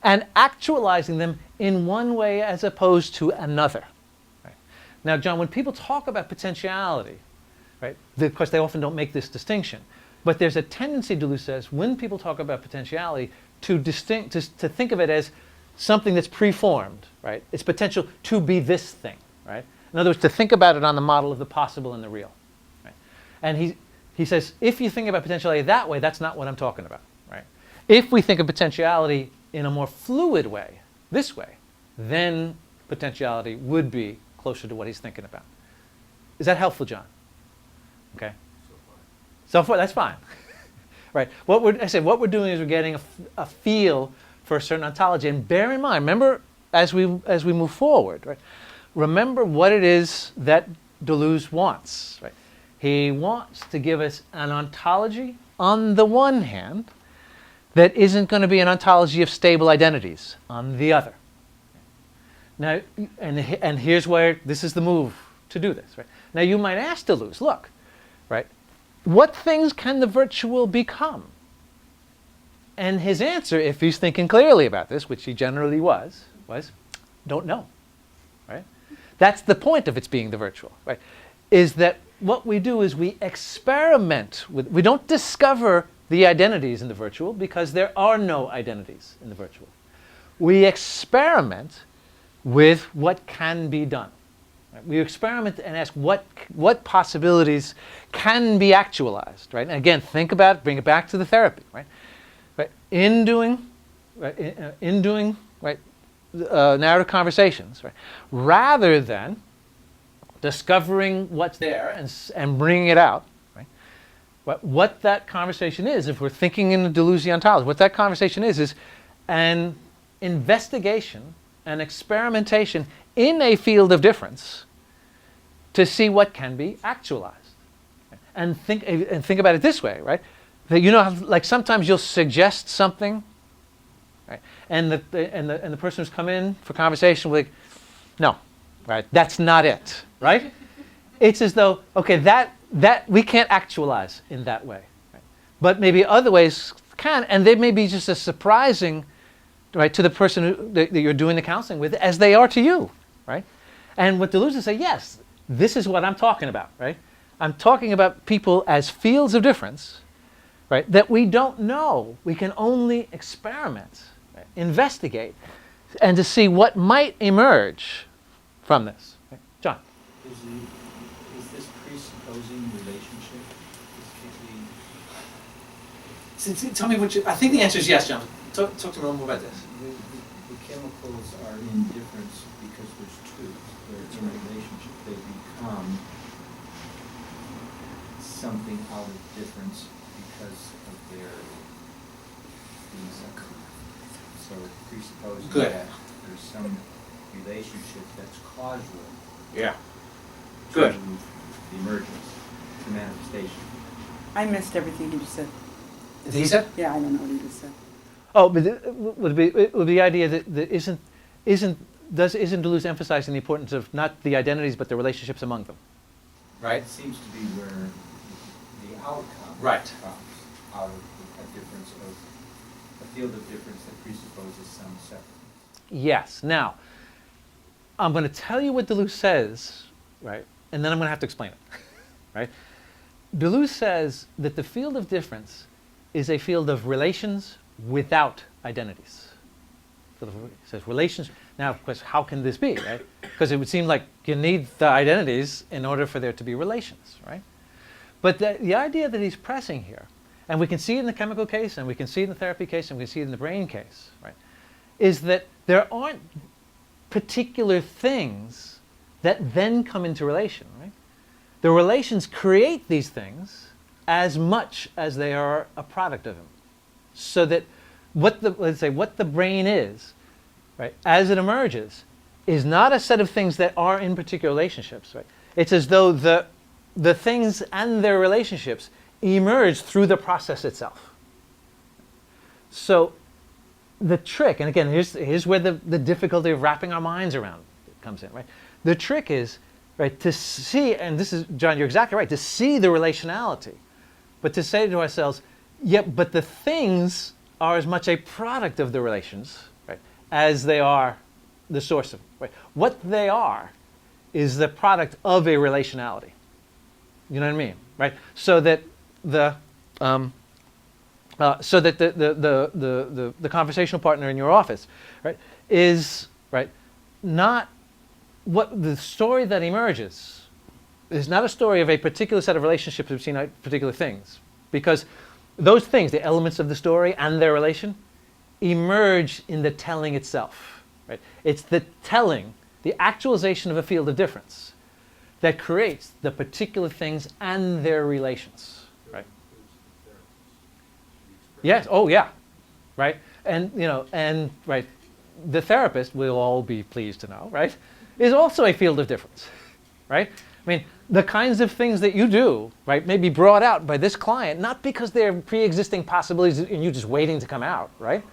Speaker 1: and actualizing them in one way as opposed to another. Right? Now, John, when people talk about potentiality, right, of course, they often don't make this distinction, but there's a tendency, Deleuze says, when people talk about potentiality, to think of it as something that's preformed, right? Its potential to be this thing, right? In other words, to think about it on the model of the possible and the real. Right? And he says, if you think about potentiality that way, that's not what I'm talking about, right? If we think of potentiality in a more fluid way, this way, then potentiality would be closer to what he's thinking about. Is that helpful, John? Okay. So far, that's fine. Right. What we're doing is we're getting a feel for a certain ontology, and bear in mind, remember as we move forward, right? Remember what it is that Deleuze wants, right? He wants to give us an ontology on the one hand that isn't going to be an ontology of stable identities on the other. Now, and here's where this is the move to do this, right? Now you might ask Deleuze, look, right? What things can the virtual become? And his answer, if he's thinking clearly about this, which he generally was don't know, right? That's the point of its being the virtual, right? Is that what we do is we experiment with, we don't discover the identities in the virtual because there are no identities in the virtual. We experiment with what can be done. Right? We experiment and ask what possibilities can be actualized, right? And again, think about it, bring it back to the therapy, right? In doing narrative conversations, right? Rather than discovering what's there and bringing it out, right? What that conversation is, if we're thinking in the Deleuze ontology, what that conversation is an investigation, an experimentation in a field of difference to see what can be actualized. And think about it this way, right? That you know, how, like sometimes you'll suggest something, right? And the person who's come in for conversation will be like, no, right? That's not it, right? It's as though, okay, that we can't actualize in that way, right? But maybe other ways can, and they may be just as surprising, right, to the person that you're doing the counseling with as they are to you, right? And what Deleuze is saying, yes, this is what I'm talking about, right? I'm talking about people as fields of difference, right, that we don't know. We can only experiment, right, investigate, and to see what might emerge from this. Right? John?
Speaker 9: Is this presupposing relationship?
Speaker 1: Tell me what you... I think the answer is yes, John. Talk to me a little more about this.
Speaker 9: The chemicals are in difference because there's two. They're in a relationship. They become something out of difference because of their being so common. So presupposing that there's some relationship that's causal
Speaker 1: Yeah.
Speaker 9: to the emergence, the manifestation.
Speaker 10: I missed everything you just said.
Speaker 1: Is he said?
Speaker 10: Yeah, I don't know what you just said.
Speaker 1: Oh, but it would be the idea that isn't Deleuze emphasizing the importance of not the identities but the relationships among them, right?
Speaker 9: It seems to be where the outcome
Speaker 1: Right.
Speaker 9: comes out of a difference of a field of difference that presupposes some separateness.
Speaker 1: Yes. Now, I'm going to tell you what Deleuze says, right? And then I'm going to have to explain it, right? Deleuze says that the field of difference is a field of relations without identities. So he says relations. Now, of course, how can this be, right? Because it would seem like you need the identities in order for there to be relations, right? But the idea that he's pressing here, and we can see it in the chemical case, and we can see it in the therapy case, and we can see it in the brain case, right? Is that there aren't particular things that then come into relation, right? The relations create these things as much as they are a product of them. So that what the brain is, right, as it emerges, is not a set of things that are in particular relationships, right? It's as though the things and their relationships emerge through the process itself. So the trick, and again, here's where the difficulty of wrapping our minds around it comes in, right? The trick is, right, to see, and this is, John, you're exactly right, to see the relationality, but to say to ourselves, yeah, but the things are as much a product of the relations, right, as they are the source of them, right? What they are is the product of a relationality. You know what I mean, right? So that the conversational partner in your office, right, is, right, not what the story that emerges is not a story of a particular set of relationships between particular things, because those things, the elements of the story and their relation, emerge in the telling itself, right? It's the telling, the actualization of a field of difference that creates the particular things and their relations, right? Yes. Oh, yeah. Right. And right, the therapist, we'll all be pleased to know, right, is also a field of difference, right? I mean, the kinds of things that you do, right, may be brought out by this client not because they're pre-existing possibilities and you just waiting to come out, right,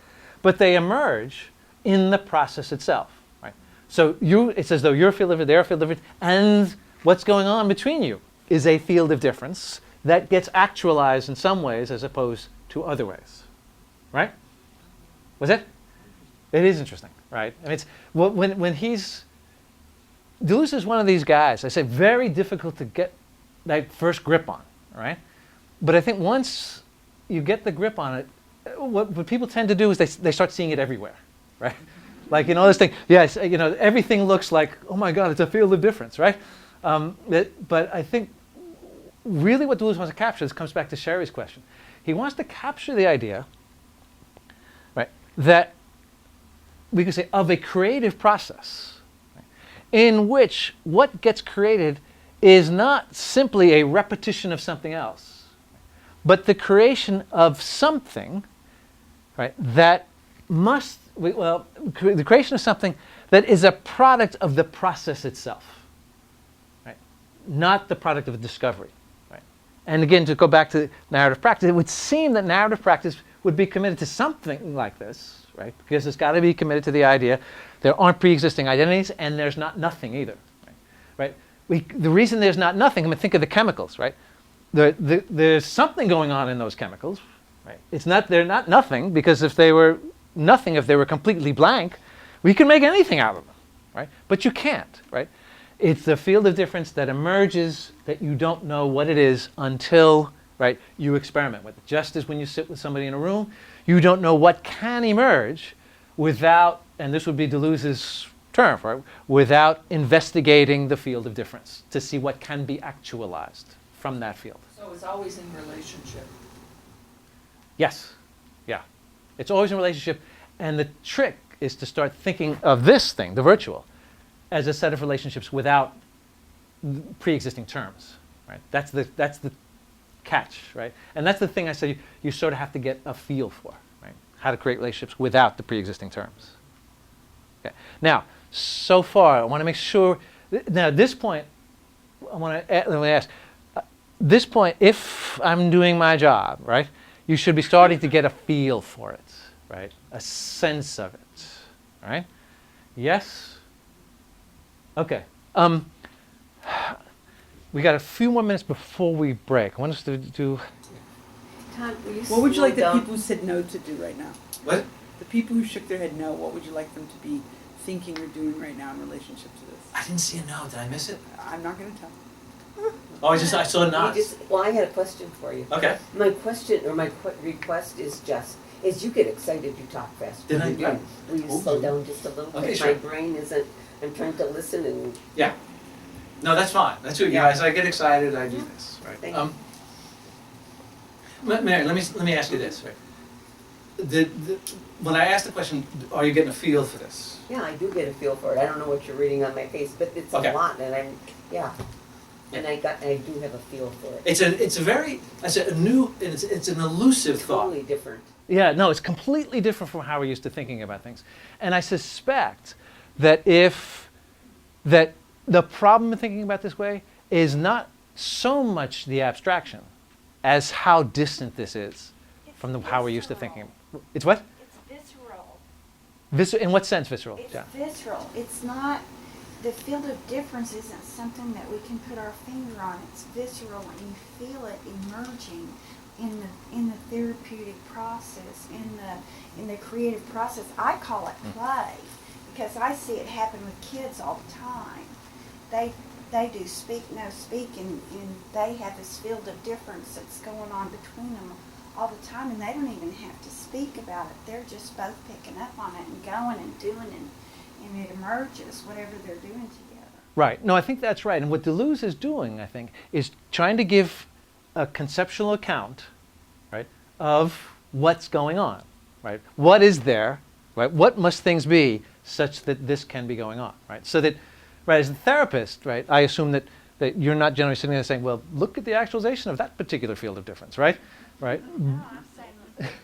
Speaker 1: but they emerge in the process itself, right? So it's as though you're a field of it, they're a field of it, and what's going on between you is a field of difference that gets actualized in some ways as opposed to other ways, right? Was it? It is interesting, right? And it's when he's Deleuze is one of these guys, I say, very difficult to get that first grip on, right? But I think once you get the grip on it, what people tend to do is they start seeing it everywhere, right? Like, this thing, yes, everything looks like, oh my God, it's a field of difference, right? But I think really what Deleuze wants to capture, this comes back to Sherry's question. He wants to capture the idea, right, that we could say of a creative process, in which what gets created is not simply a repetition of something else, but the creation of something, right, that the creation of something that is a product of the process itself, right? not the product of a discovery. Right? And again, to go back to narrative practice, it would seem that narrative practice would be committed to something like this, right? Because it's got to be committed to the idea there aren't pre-existing identities and there's not nothing either. Right? The reason there's not nothing, I mean, think of the chemicals, right? There's something going on in those chemicals, right? They're not nothing, because if they were nothing, if they were completely blank, we can make anything out of them, right? But you can't, right? It's the field of difference that emerges that you don't know what it is until, right, you experiment with it. Just as when you sit with somebody in a room, you don't know what can emerge without, and this would be Deleuze's term, right, without investigating the field of difference to see what can be actualized from that field.
Speaker 2: So it's always in relationship.
Speaker 1: Yes. Yeah. It's always in relationship. And the trick is to start thinking of this thing, the virtual, as a set of relationships without pre-existing terms. Right? That's the catch, right? And that's the thing I said you sort of have to get a feel for, right? How to create relationships without the pre-existing terms. Okay. Now, so far, I want to make sure. Now, at this point, let me ask. This point, if I'm doing my job, right, you should be starting to get a feel for it, right, a sense of it, right? Yes. Okay. We got a few more minutes before we break. I want us to do.
Speaker 10: Todd, what would you like the people who said no to do right now?
Speaker 1: What?
Speaker 10: The people who shook their head no, what would you like them to be thinking or doing right now in relationship to this?
Speaker 1: I didn't see a no. Did I miss it?
Speaker 10: I'm not going to tell.
Speaker 1: Oh, I saw a nod.
Speaker 11: Well, I had a question for you.
Speaker 1: Okay.
Speaker 11: My question, or my request is just, as you get excited, you talk fast.
Speaker 1: Did I?
Speaker 11: Will you slow down just a little
Speaker 1: Okay,
Speaker 11: bit?
Speaker 1: sure.
Speaker 11: My brain isn't, I'm trying to listen and.
Speaker 1: Yeah. No, that's fine. That's what,
Speaker 11: Yeah.
Speaker 1: as I get excited, I do this, right?
Speaker 11: Thank you.
Speaker 1: Mary, let me ask you this, right? When I asked the question, are you getting a feel for this?
Speaker 11: Yeah, I do get a feel for it. I don't know what you're reading on my face, but it's
Speaker 1: Okay.
Speaker 11: a lot, and yeah. And I do have a feel for it.
Speaker 1: It's an elusive thought.
Speaker 11: Totally different.
Speaker 1: Yeah, no, it's completely different from how we're used to thinking about things. And I suspect that that the problem in thinking about this way is not so much the abstraction as how distant this is from how we're used to thinking. It's what?
Speaker 12: It's visceral.
Speaker 1: In what sense visceral?
Speaker 12: It's
Speaker 1: Yeah.
Speaker 12: visceral. It's not, the field of difference isn't something that we can put our finger on. It's visceral, and you feel it emerging in the therapeutic process, in the creative process. I call it play because I see it happen with kids all the time. They do speak, no speak, and they have this field of difference that's going on between them all the time, and they don't even have to speak about it. They're just both picking up on it and going and doing, and it emerges, whatever they're doing together.
Speaker 1: Right. No, I think that's right. And what Deleuze is doing, I think, is trying to give a conceptual account, right, of what's going on, right? What is there, right? What must things be such that this can be going on, right? So that, right, as a therapist, right, I assume that you're not generally sitting there saying, well, look at the actualization of that particular field of difference, right? Right?
Speaker 12: No, I'm saying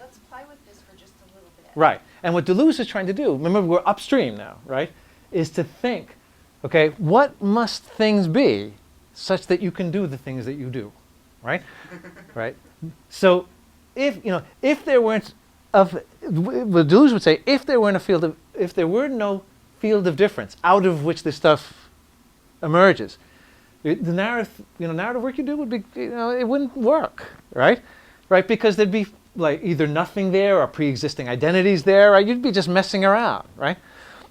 Speaker 12: let's play with this for just a little bit.
Speaker 1: Right. And what Deleuze is trying to do, remember we're upstream now, right, is to think, okay, what must things be such that you can do the things that you do, right? Right? So if there weren't what Deleuze would say, if there were no field of difference out of which this stuff emerges, the narrative work you do would be, it wouldn't work, right? Right? Because there'd be like either nothing there or pre-existing identities there, right? You'd be just messing around, right?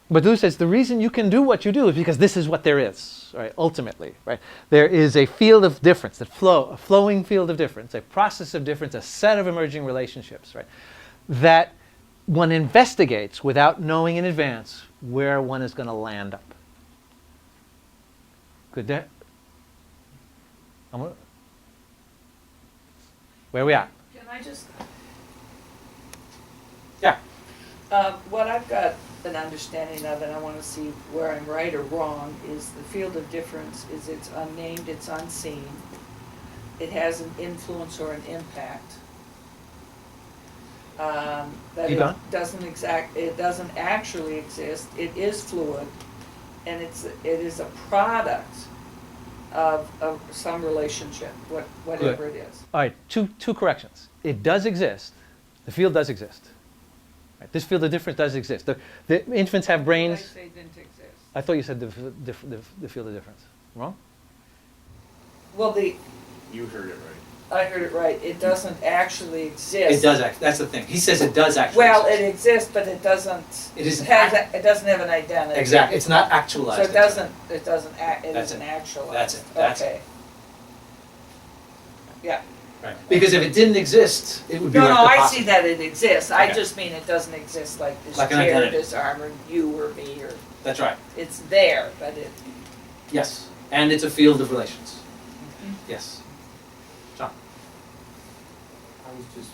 Speaker 1: But Deleuze says the reason you can do what you do is because this is what there is, right? Ultimately, right? There is a field of difference, a flowing field of difference, a process of difference, a set of emerging relationships, right? That one investigates without knowing in advance where one is going to land up. Good there? Where are we at?
Speaker 2: Can I just,
Speaker 1: Yeah.
Speaker 2: what I've got an understanding of, and I want to see where I'm right or wrong, is the field of difference is it's unnamed, it's unseen. It has an influence or an impact. That
Speaker 1: Keep going.
Speaker 2: it doesn't actually exist. It is fluid, and it is a product of some relationship, whatever it is.
Speaker 1: All right, two corrections. It does exist. The field does exist. Right, this field of difference does exist. The infants have brains.
Speaker 2: I say didn't exist.
Speaker 1: I thought you said the field of difference. Wrong?
Speaker 2: Well,
Speaker 4: You heard it right.
Speaker 2: I heard it right. It doesn't actually exist.
Speaker 13: It does act. That's the thing. He says it does actually.
Speaker 2: Well,
Speaker 13: exist.
Speaker 2: it exists, but it doesn't.
Speaker 13: It isn't
Speaker 2: It doesn't have an identity.
Speaker 13: Exactly. It's not actualized.
Speaker 2: So it doesn't. It doesn't. It
Speaker 13: That's
Speaker 2: isn't
Speaker 13: it.
Speaker 2: actualized.
Speaker 13: That's it. That's
Speaker 2: okay. Yeah.
Speaker 13: Right. Because if it didn't exist, it would be
Speaker 2: No,
Speaker 13: like
Speaker 2: no,
Speaker 13: the
Speaker 2: I
Speaker 13: possum.
Speaker 2: see that it exists. I
Speaker 13: Okay.
Speaker 2: just mean it doesn't exist like this
Speaker 13: Like an
Speaker 2: chair,
Speaker 13: identity.
Speaker 2: this arm, or you or me, or
Speaker 13: That's right.
Speaker 2: it's there, but it.
Speaker 13: Yes. And it's a field of relations. Yes. John.
Speaker 9: I was just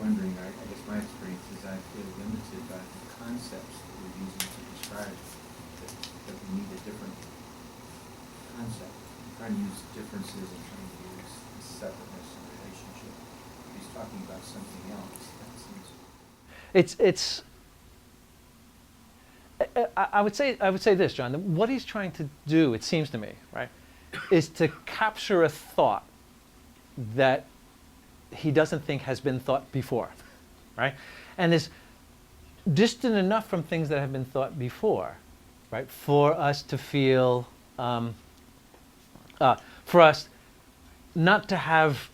Speaker 9: wondering, I guess my experience is I feel limited by the concepts that we're using to describe that we need a different concept. I'm trying to use differences and trying to use separateness and relationship. If he's talking about something else, that seems...
Speaker 1: I would say this, John. What he's trying to do, it seems to me, right, is to capture a thought that he doesn't think has been thought before, right, and is distant enough from things that have been thought before, right, for us to feel, for us not to have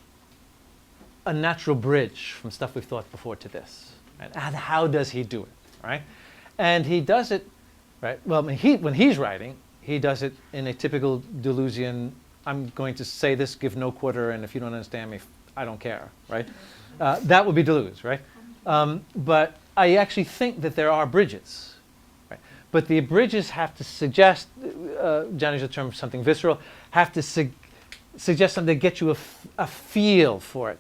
Speaker 1: a natural bridge from stuff we've thought before to this. Right? And how does he do it, right? And he does it, right? Well, when he's writing, he does it in a typical Deleuzian, I'm going to say this, give no quarter, and if you don't understand me, I don't care, right? That would be Deleuze, right? But I actually think that there are bridges, right? But the bridges have to suggest, John used the term something visceral, have to suggest something to get you a feel for it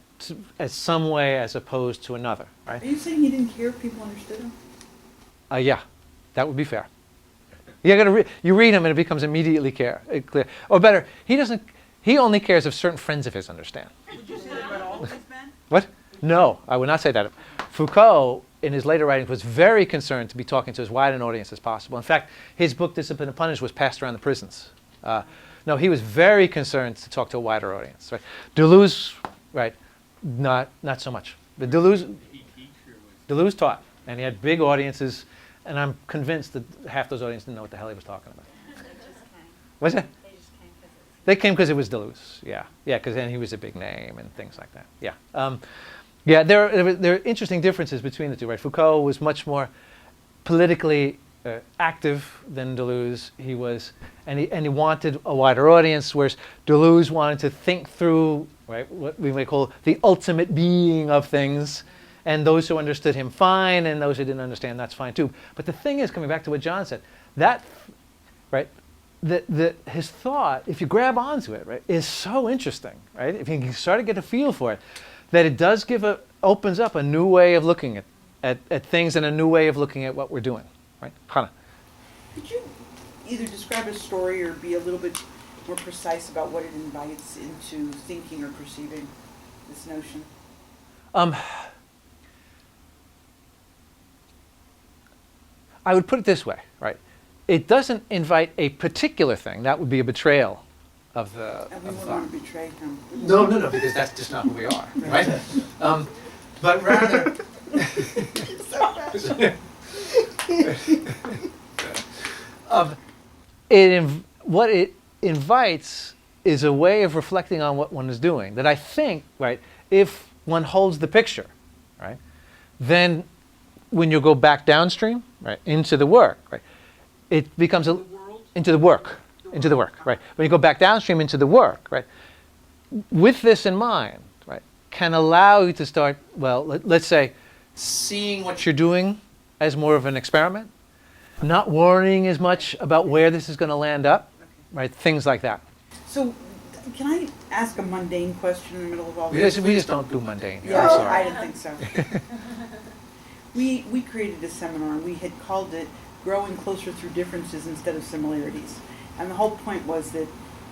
Speaker 1: as some way as opposed to another, right?
Speaker 10: Are you saying he didn't care if people understood him?
Speaker 1: Yeah, that would be fair. You read him and it becomes immediately clear. Or better, he only cares if certain friends of his understand.
Speaker 10: Would you say that about all of his men?
Speaker 1: What? No, I would not say that. Foucault, in his later writings, was very concerned to be talking to as wide an audience as possible. In fact, his book, Discipline and Punishment, was passed around the prisons. No, he was very concerned to talk to a wider audience. Right? Deleuze, right, not so much. But Deleuze taught, and he had big audiences, and I'm convinced that half those audiences didn't know what the hell he was talking about. What's that? They came because it was Deleuze, yeah, because then he was a big name and things like that, yeah. There are interesting differences between the two, right? Foucault was much more politically active than Deleuze. He was, and he wanted a wider audience, whereas Deleuze wanted to think through, right, what we might call the ultimate being of things, and those who understood him fine, and those who didn't understand, that's fine too. But the thing is, coming back to what John said, that, right, his thought, if you grab onto it, right, is so interesting, right? If you can start to get a feel for it, that it does opens up a new way of looking at things and a new way of looking at what we're doing, right? Hannah.
Speaker 10: Could you either describe a story or be a little bit more precise about what it invites into thinking or perceiving this notion?
Speaker 1: I would put it this way, right? It doesn't invite a particular thing. That would be a betrayal of the.
Speaker 10: And we wouldn't want to betray him.
Speaker 1: No, because that's just not who we are, right? But rather. What it invites is a way of reflecting on what one is doing. That I think, right, if one holds the picture, right, then when you go back downstream, right, into the work, right, it becomes into the work, right. When you go back downstream into the work, right, with this in mind, right, can allow you to start, well, let's say, seeing what you're doing as more of an experiment, not worrying as much about where this is going to land up, right, things like that.
Speaker 10: So, can I ask a mundane question in the middle of all
Speaker 1: We
Speaker 10: this?
Speaker 1: just don't do mundane here,
Speaker 10: Yeah,
Speaker 1: I'm sorry.
Speaker 10: I didn't think so. We created a seminar and we had called it Growing Closer Through Differences Instead of Similarities. And the whole point was that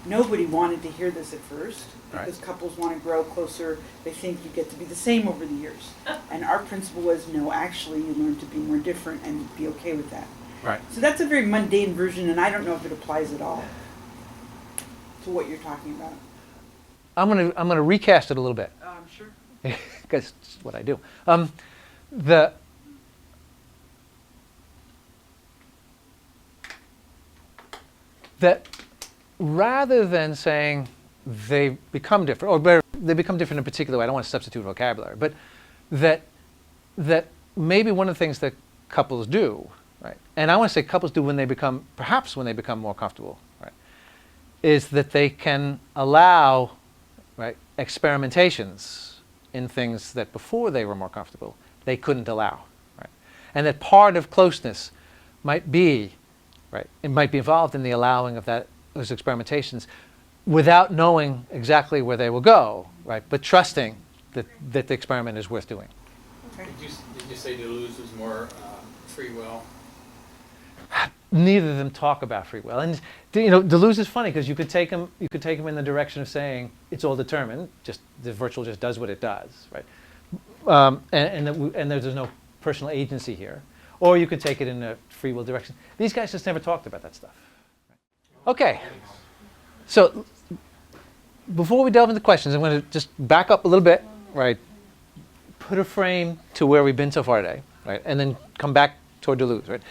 Speaker 10: nobody wanted to hear this at first because couples want to grow closer. They think you get to be the same over the years. And our principle was, no, actually you learn to be more different and be okay with that.
Speaker 1: Right.
Speaker 10: So that's a very mundane version and I don't know if it applies at all. to what you're talking about?
Speaker 1: I'm gonna recast it a little bit.
Speaker 10: I'm sure.
Speaker 1: Because it's what I do. The that rather than saying they become different, or better, they become different in a particular way. I don't want to substitute vocabulary, but that maybe one of the things that couples do, right? And I want to say couples do when they become, perhaps when they become more comfortable, right? Is that they can allow, right, experimentations in things that before they were more comfortable they couldn't allow, right? And that part of closeness might be, right, it might be involved in the allowing of those experimentations without knowing exactly where they will go, right? But trusting that the experiment is worth doing.
Speaker 10: Okay.
Speaker 7: Did you say Deleuze was more free will?
Speaker 1: Neither of them talk about free will, and Deleuze is funny because you could take him in the direction of saying it's all determined, just the virtual just does what it does, right? And there's no personal agency here, or you could take it in a free will direction. These guys just never talked about that stuff. Okay, so before we delve into questions, I'm going to just back up a little bit, right? Put a frame to where we've been so far today, right? And then come back toward Deleuze, right?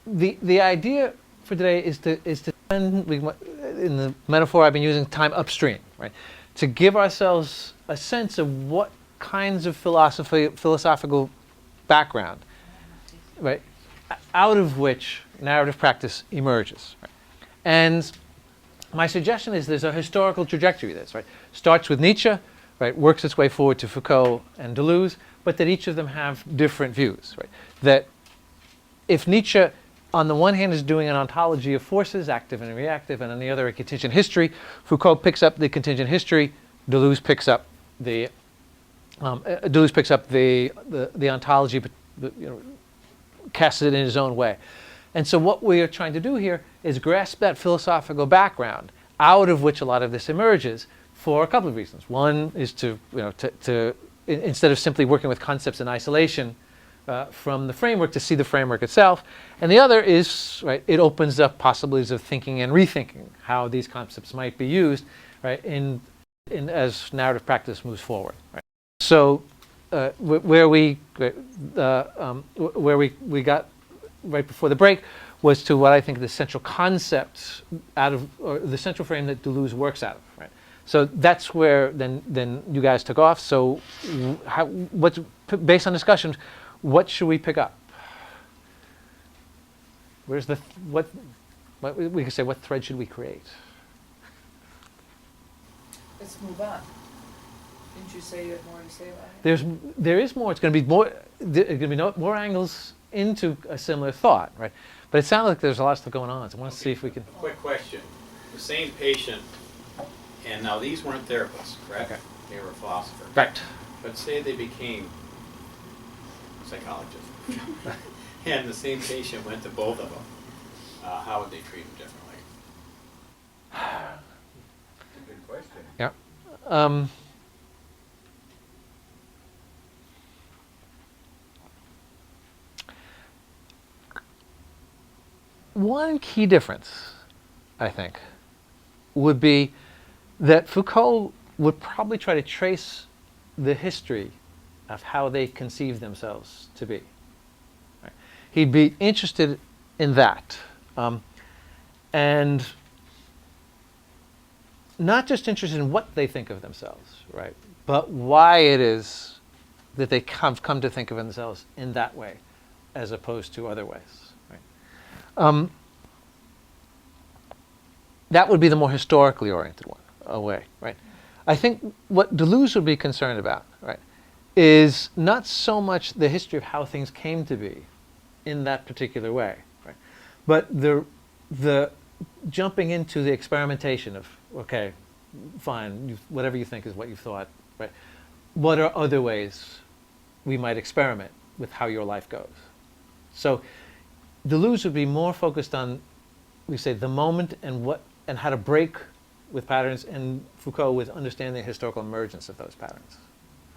Speaker 1: The idea for today is to spend, in the metaphor I've been using, time upstream, right? To give ourselves a sense of what kinds of philosophical background, right, out of which narrative practice emerges, right? And my suggestion is there's a historical trajectory of this, right? Starts with Nietzsche, right, works its way forward to Foucault and Deleuze, but that each of them have different views, right? That if Nietzsche, on the one hand, is doing an ontology of forces, active and reactive, and on the other, a contingent history, Foucault picks up the contingent history, Deleuze picks up the ontology, but casts it in his own way. And so what we are trying to do here is grasp that philosophical background out of which a lot of this emerges for a couple of reasons. One is to instead of simply working with concepts in isolation from the framework, to see the framework itself. And the other is, right, it opens up possibilities of thinking and rethinking how these concepts might be used, right, in as narrative practice moves forward. Right? So where we got right before the break was to what I think the central concept or the central frame that Deleuze works out of. Right? So that's where then you guys took off. So based on discussions, what should we pick up? Where's what we can say? What thread should we create?
Speaker 2: Let's move on. Didn't you say you had more to say about it?
Speaker 1: There is more. It's going to be more. There's going to be more angles into a similar thought, right? But it sounds like there's a lot of stuff going on. So I want to see if we can.
Speaker 7: Quick question: the same patient, and now these weren't therapists, correct?
Speaker 1: Okay.
Speaker 7: They were philosophers.
Speaker 1: Right.
Speaker 7: But say they became psychologists, and the same patient went to both of them. How would they treat them differently? That's a good question.
Speaker 1: Yeah. One key difference, I think, would be that Foucault would probably try to trace the history of how they conceive themselves to be. Right? He'd be interested in that. And not just interested in what they think of themselves, right? But why it is that they come to think of themselves in that way as opposed to other ways. Right? That would be the more historically oriented way, right? I think what Deleuze would be concerned about, right, is not so much the history of how things came to be in that particular way, right? But the jumping into the experimentation of, okay, fine, whatever you think is what you thought, right? What are other ways we might experiment with how your life goes? So Deleuze would be more focused on, we say, the moment and how to break with patterns, and Foucault with understanding the historical emergence of those patterns.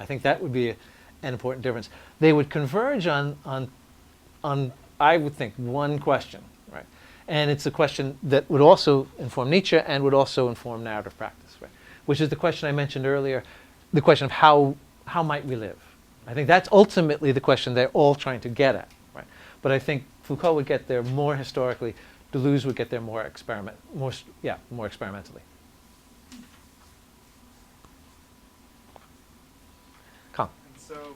Speaker 1: I think that would be an important difference. They would converge on I would think, one question, right? And it's a question that would also inform Nietzsche and would also inform narrative practice, right? Which is the question I mentioned earlier, the question of how might we live? I think that's ultimately the question they're all trying to get at, right? But I think Foucault would get there more historically, Deleuze would get there more experimentally. Come.
Speaker 4: So,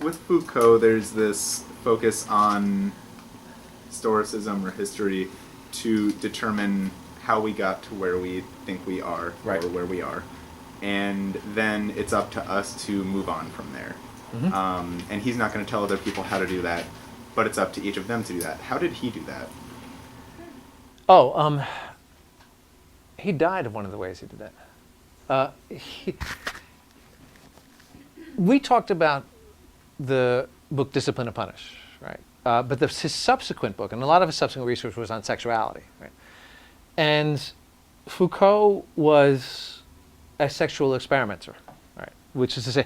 Speaker 4: with Foucault, there's this focus on Stoicism or history to determine how we got to where we think we are,
Speaker 1: right,
Speaker 4: or where we are. And then it's up to us to move on from there.
Speaker 1: Mm-hmm.
Speaker 4: And he's not going to tell other people how to do that, but it's up to each of them to do that. How did he do that?
Speaker 1: Oh, he died of one of the ways he did that. We talked about the book Discipline and Punish, right? But his subsequent book, and a lot of his subsequent research was on sexuality, right? And Foucault was a sexual experimenter, right? Which is to say,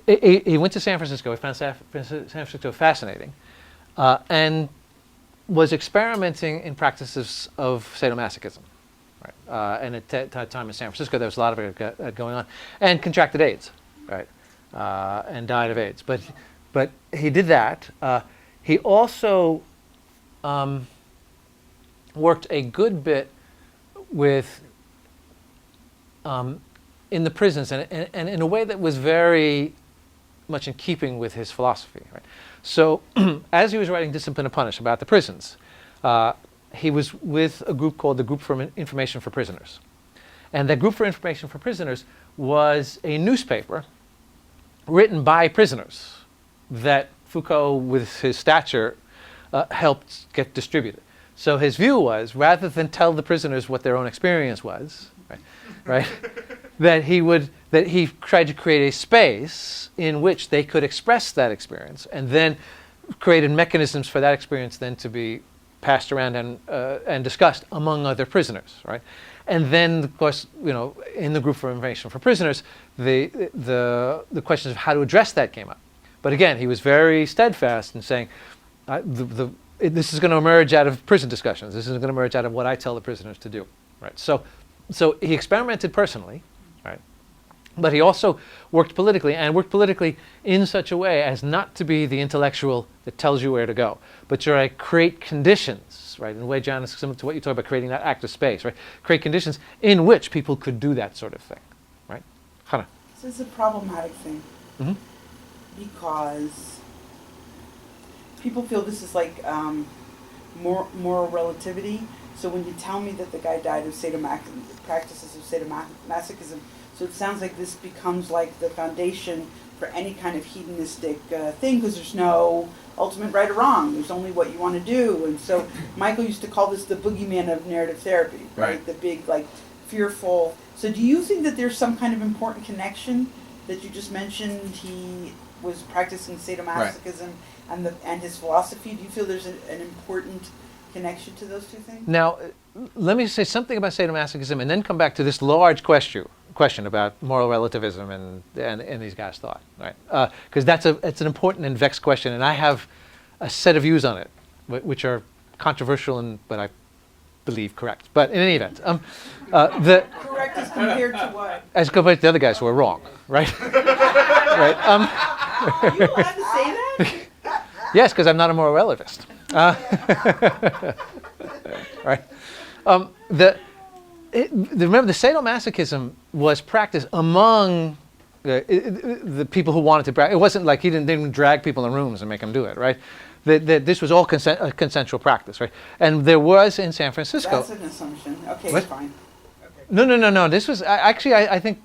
Speaker 1: he went to San Francisco, he found San Francisco fascinating, and was experimenting in practices of sadomasochism, right? And at that time in San Francisco, there was a lot of it going on, and contracted AIDS, right? And died of AIDS. But he did that. He also worked a good bit with in the prisons, and in a way that was very much in keeping with his philosophy, right? So as he was writing Discipline and Punish about the prisons, he was with a group called the Group for Information for Prisoners. And that Group for Information for Prisoners was a newspaper written by prisoners that Foucault, with his stature, helped get distributed. So his view was, rather than tell the prisoners what their own experience was, right, that he tried to create a space in which they could express that experience, and then created mechanisms for that experience then to be passed around and discussed among other prisoners, right? And then, of course, in the Group for Information for Prisoners, the questions of how to address that came up. But again, he was very steadfast in saying, this is going to emerge out of prison discussions. This is going to emerge out of what I tell the prisoners to do, right? So he experimented personally, right? But he also worked politically, and worked politically in such a way as not to be the intellectual that tells you where to go, but to create conditions, right? In a way, John, is similar to what you talk about, creating that active space, right? Create conditions in which people could do that sort of thing, right? Hannah.
Speaker 10: This is a problematic thing,
Speaker 1: Mm-hmm.
Speaker 10: because people feel this is like moral relativity. So when you tell me that the guy died of practices of sadomasochism, so it sounds like this becomes like the foundation for any kind of hedonistic thing, because there's no ultimate right or wrong. There's only what you want to do. And so Michael used to call this the boogeyman of narrative therapy, right? The big, fearful. So do you think that there's some kind of important connection that you just mentioned? He was practicing sadomasochism and his philosophy. Do you feel there's an important connection to those two things?
Speaker 1: Now, let me say something about sadomasochism and then come back to this large question about moral relativism and these guys' thought, right? Because it's an important and vexed question, and I have a set of views on it, which are controversial but I believe correct. But in any event,
Speaker 10: correct as compared to what?
Speaker 1: As compared to the other guys who are wrong, right? Right.
Speaker 10: Are you allowed to say that?
Speaker 1: Yes, because I'm not a moral relativist. Right. Remember, the sadomasochism was practiced among the people who wanted to practice. It wasn't like he didn't drag people in rooms and make them do it, right? This was all a consensual practice, right? And there was in San Francisco.
Speaker 10: That's an assumption. Okay,
Speaker 1: what?
Speaker 10: fine.
Speaker 1: No. This was actually. I think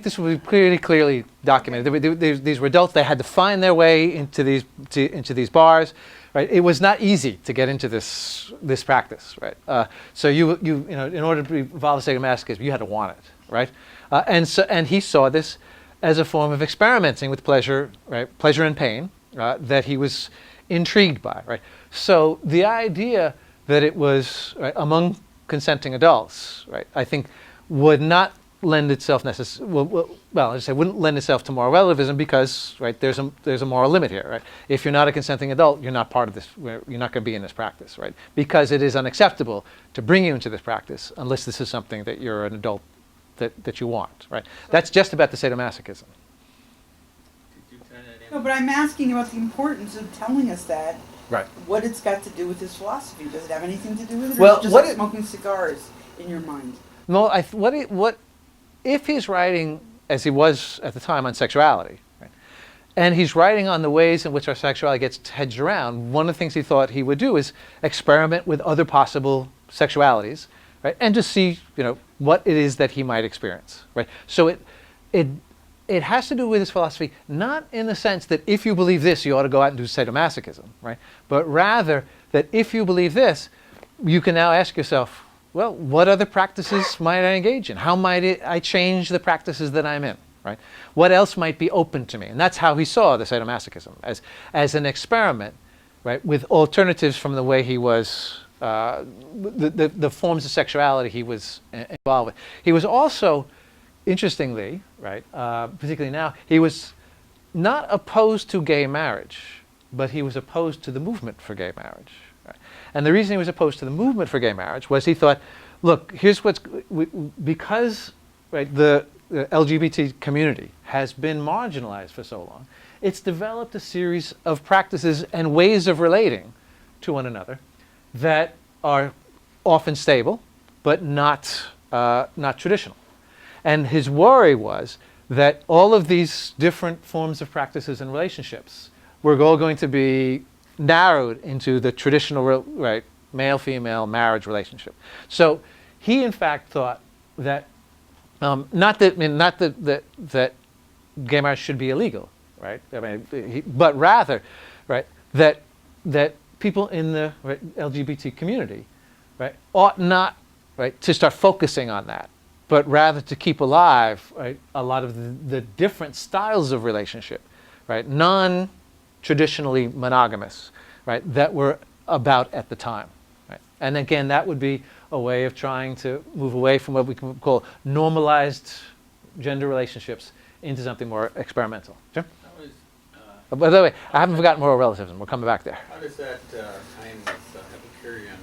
Speaker 1: this was clearly documented. These were adults. They had to find their way into these bars, right? It was not easy to get into this practice, right? So you in order to be involved in sadomasochism, you had to want it, right? And he saw this as a form of experimenting with pleasure, right? Pleasure and pain that he was intrigued by, right? So the idea that it was among consenting adults, right, I think would not lend itself I say wouldn't lend itself to moral relativism because, right, there's a moral limit here, right? If you're not a consenting adult, you're not part of this. You're not going to be in this practice, right? Because it is unacceptable to bring you into this practice unless this is something that you're an adult that you want, right? That's just about the sadomasochism.
Speaker 10: No, but I'm asking about the importance of telling us that.
Speaker 1: Right.
Speaker 10: What it's got to do with his philosophy. Does it have anything to do with it?
Speaker 1: Well,
Speaker 10: or is it just
Speaker 1: what
Speaker 10: like
Speaker 1: it-
Speaker 10: smoking cigars in your mind?
Speaker 1: No, what if he's writing as he was at the time on sexuality, right? And he's writing on the ways in which our sexuality gets hedged around. One of the things he thought he would do is experiment with other possible sexualities, right? And just see, what it is that he might experience, right? So it has to do with his philosophy, not in the sense that if you believe this, you ought to go out and do sadomasochism, right? But rather that if you believe this, you can now ask yourself, well, what other practices might I engage in? How might I change the practices that I'm in, right? What else might be open to me? And that's how he saw the sadomasochism, as an experiment, right, with alternatives from the way he was, the forms of sexuality he was involved with. He was also, interestingly, right, particularly now, he was not opposed to gay marriage, but he was opposed to the movement for gay marriage. Right? And the reason he was opposed to the movement for gay marriage was he thought, look, here's because right, the LGBT community has been marginalized for so long, it's developed a series of practices and ways of relating to one another that are often stable, but not traditional. And his worry was that all of these different forms of practices and relationships were all going to be narrowed into the traditional, right, male-female marriage relationship. So he, in fact, thought that not that gay marriage should be illegal, right? I mean, but rather, right, that people in the LGBT community, right, ought not, right, to start focusing on that, but rather to keep alive, right, a lot of the different styles of relationship, right, non-traditionally monogamous, right, that were about at the time, right. And again, that would be a way of trying to move away from what we can call normalized gender relationships into something more experimental. Sure? By the way, I haven't forgotten moral relativism. We're coming back there.
Speaker 7: How does that tie in with Epicurean?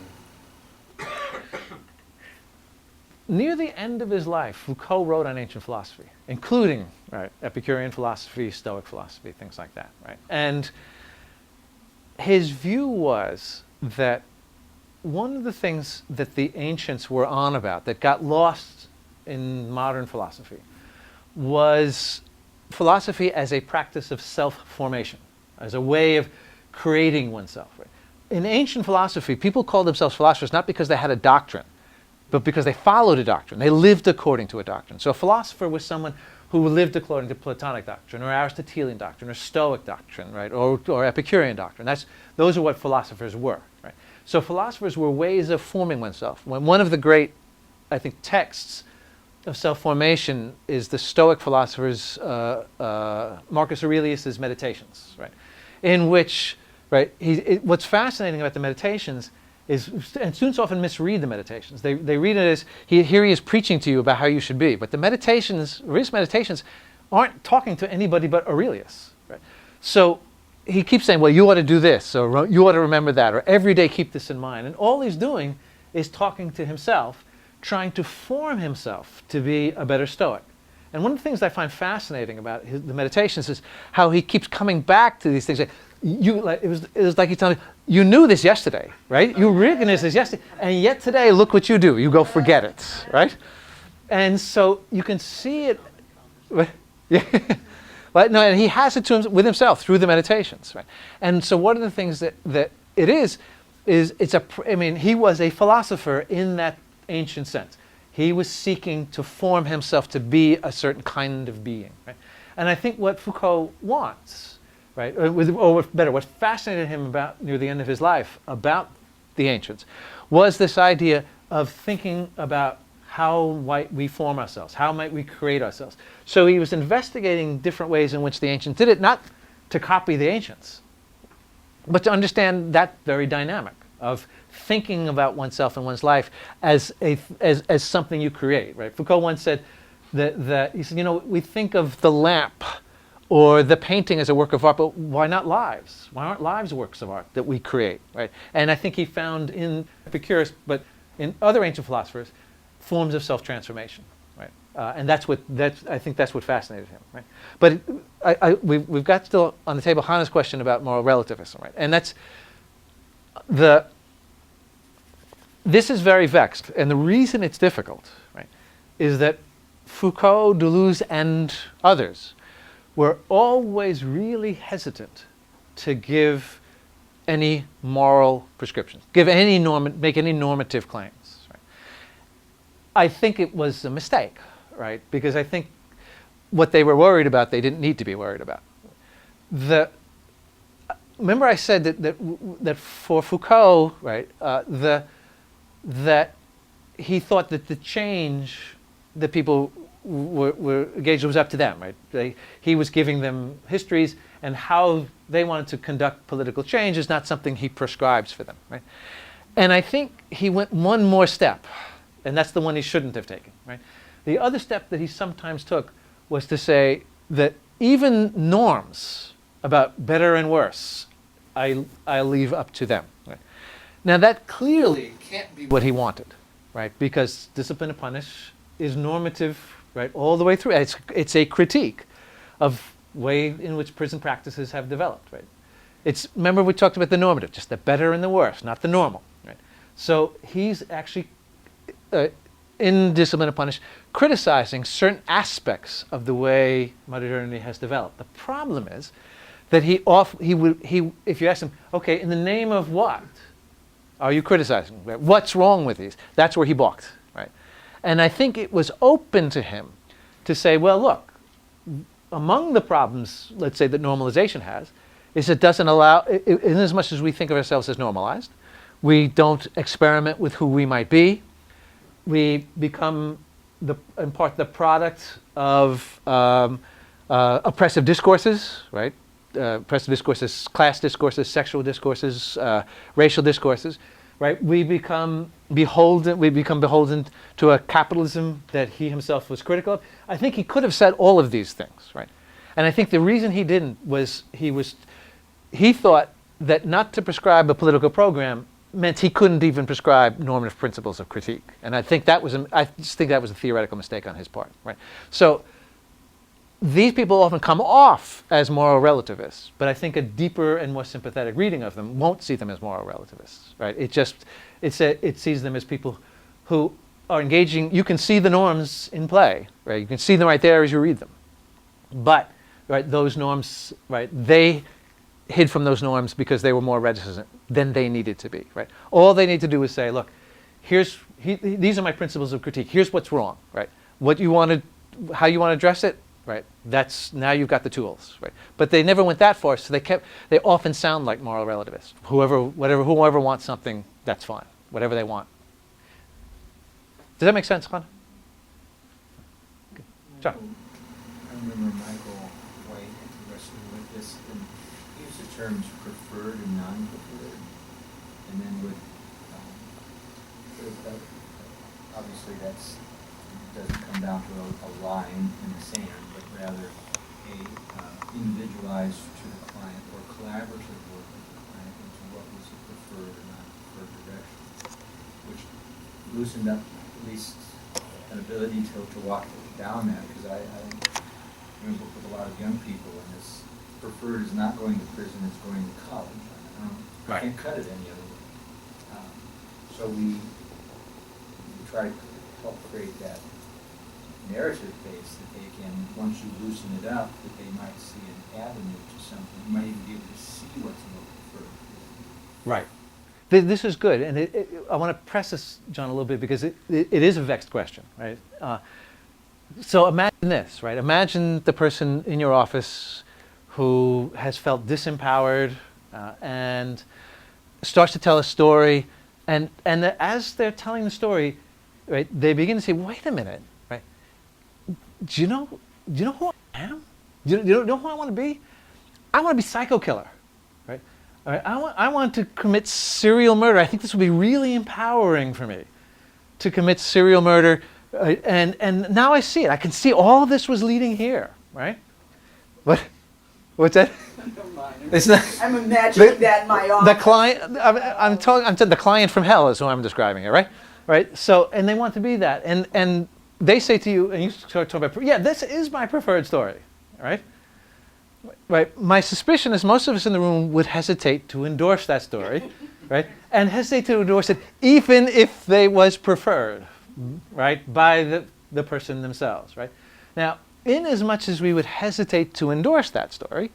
Speaker 1: Near the end of his life, Foucault wrote on ancient philosophy, including, right, Epicurean philosophy, Stoic philosophy, things like that, right? And his view was that one of the things that the ancients were on about that got lost in modern philosophy was philosophy as a practice of self-formation, as a way of creating oneself. Right? In ancient philosophy, people called themselves philosophers not because they had a doctrine, but because they followed a doctrine. They lived according to a doctrine. So a philosopher was someone who lived according to Platonic doctrine, or Aristotelian doctrine, or Stoic doctrine, right, or Epicurean doctrine. Those are what philosophers were. Right? So philosophers were ways of forming oneself. One of the great, I think, texts of self-formation is the Stoic philosopher's Marcus Aurelius's Meditations, right, in which, right, what's fascinating about the Meditations is, and students often misread the Meditations. They read it as, here he is preaching to you about how you should be. But the Meditations, Aurelius' Meditations, aren't talking to anybody but Aurelius. Right? So he keeps saying, well, you ought to do this, or you ought to remember that, or every day keep this in mind. And all he's doing is talking to himself, trying to form himself to be a better Stoic. And one of the things I find fascinating about the Meditations is how he keeps coming back to these things. It was like he's telling me, you knew this yesterday, right? You recognized this yesterday, and yet today, look what you do. You go forget it, right? And so you can see it. Yeah. But no, and he has it with himself through the Meditations, right? And so one of the things that it is he was a philosopher in that ancient sense. He was seeking to form himself to be a certain kind of being, right? And I think what Foucault wants, right, what fascinated him about near the end of his life about the ancients, was this idea of thinking about how might we form ourselves, how might we create ourselves. So he was investigating different ways in which the ancients did it, not to copy the ancients, but to understand that very dynamic of thinking about oneself and one's life as something you create. Right? Foucault once said, that he said, we think of the lamp or the painting as a work of art, but why not lives? Why aren't lives works of art that we create, right? And I think he found in Epicurus, but in other ancient philosophers, forms of self-transformation, right? And I think that's what fascinated him, right? But we've got still on the table Hannah's question about moral relativism, right? And this is very vexed, and the reason it's difficult, right, is that Foucault, Deleuze, and others were always really hesitant to give any moral prescriptions, make any normative claims. Right? I think it was a mistake, right? Because I think what they were worried about, they didn't need to be worried about. Remember I said that for Foucault, right, that he thought that the change that people were engaged was up to them, right? He was giving them histories, and how they wanted to conduct political change is not something he prescribes for them, right? And I think he went one more step, and that's the one he shouldn't have taken, right? The other step that he sometimes took was to say that even norms about better and worse, I leave up to them, right? Now that clearly can't be what he wanted, right? Because discipline and punish is normative, right, all the way through. It's a critique of way in which prison practices have developed, right? Remember we talked about the normative, just the better and the worse, not the normal, right? So he's actually, in Discipline and Punish, criticizing certain aspects of the way modernity has developed. The problem is that if you ask him, okay, in the name of what are you criticizing? What's wrong with these? That's where he balked, right? And I think it was open to him to say, well, look, among the problems, let's say, that normalization has, is it doesn't allow, in as much as we think of ourselves as normalized, we don't experiment with who we might be. We become, in part, the product of oppressive discourses, right? Oppressive discourses, class discourses, sexual discourses, racial discourses, right? We become beholden to a capitalism that he himself was critical of. I think he could have said all of these things, right? And I think the reason he didn't was he thought that not to prescribe a political program meant he couldn't even prescribe normative principles of critique. And I just think that was a theoretical mistake on his part, right? So these people often come off as moral relativists, but I think a deeper and more sympathetic reading of them won't see them as moral relativists, right? It sees them as people who are engaging. You can see the norms in play, right? You can see them right there as you read them. But, right, those norms, right, they hid from those norms because they were more reticent than they needed to be, right? All they need to do is say, look, these are my principles of critique. Here's what's wrong, right? How you want to address it, right? Now you've got the tools, right? But they never went that far, so they often sound like moral relativists. Whoever wants something, that's fine. Whatever they want. Does that make sense, Khan? Okay. John.
Speaker 9: I remember Michael White interested with this, and he used the terms preferred and non-preferred, and then obviously doesn't come down to a line in the sand, but rather a individualized to the client or collaborative work with the client into what was a preferred or non-preferred direction, which loosened up at least an ability to walk down that, because I remember with a lot of young people, and this preferred is not going to prison, it's going to college. I can't cut it any other way. So we try to help create that narrative base that they can, once you loosen it up, that they might see an avenue to something. You might even be able to see what's a little preferred.
Speaker 1: Right. This is good, and I want to press this, John, a little bit, because it is a vexed question, right? So imagine this, right? Imagine the person in your office who has felt disempowered and starts to tell a story, and as they're telling the story, right, they begin to say, wait a minute, right? Do you know who I am? Do you know who I want to be? I want to be psycho killer, right? All right, I want to commit serial murder. I think this would be really empowering for me to commit serial murder, And now I see it. I can see all of this was leading here, right? What's that?
Speaker 3: Never mind.
Speaker 1: It's not,
Speaker 3: I'm imagining that in my office.
Speaker 1: the telling the client from hell is who I'm describing here, right? Right. So, and they want to be that, and they say to you, and you start talking about, yeah, this is my preferred story, right? Right. My suspicion is most of us in the room would hesitate to endorse that story, right? And hesitate to endorse it even if they was preferred, right, by the person themselves, right? Now, in as much as we would hesitate to endorse that story,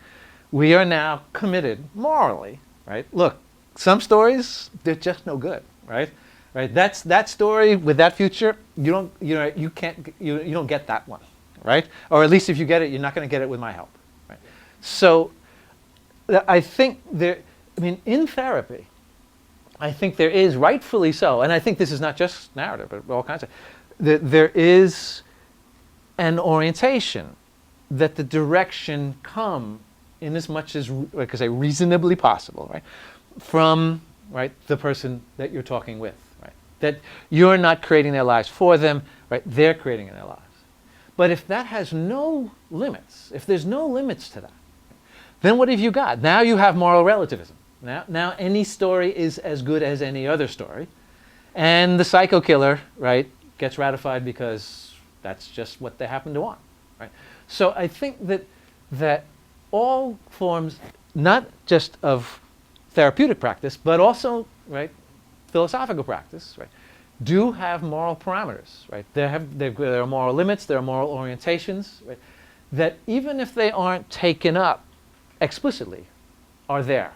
Speaker 1: we are now committed morally, right? Look, some stories, they're just no good, right? Right. That's that story with that future. You don't get that one, right? Or at least if you get it, you're not going to get it with my help, right? So, I think in therapy, I think there is, rightfully so, and I think this is not just narrative, but all kinds of, there is an orientation that the direction come in as much as, like I say, reasonably possible, right, from, right, the person that you're talking with, right, that you're not creating their lives for them, right, they're creating their lives. But if that has no limits, if there's no limits to that, then what have you got? Now you have moral relativism. Now any story is as good as any other story, and the psycho killer, right, gets ratified because that's just what they happen to want, right? So I think that all forms, not just of therapeutic practice, but also, right, philosophical practice, right, do have moral parameters, right? There are moral limits, there are moral orientations, right, that even if they aren't taken up explicitly, are there,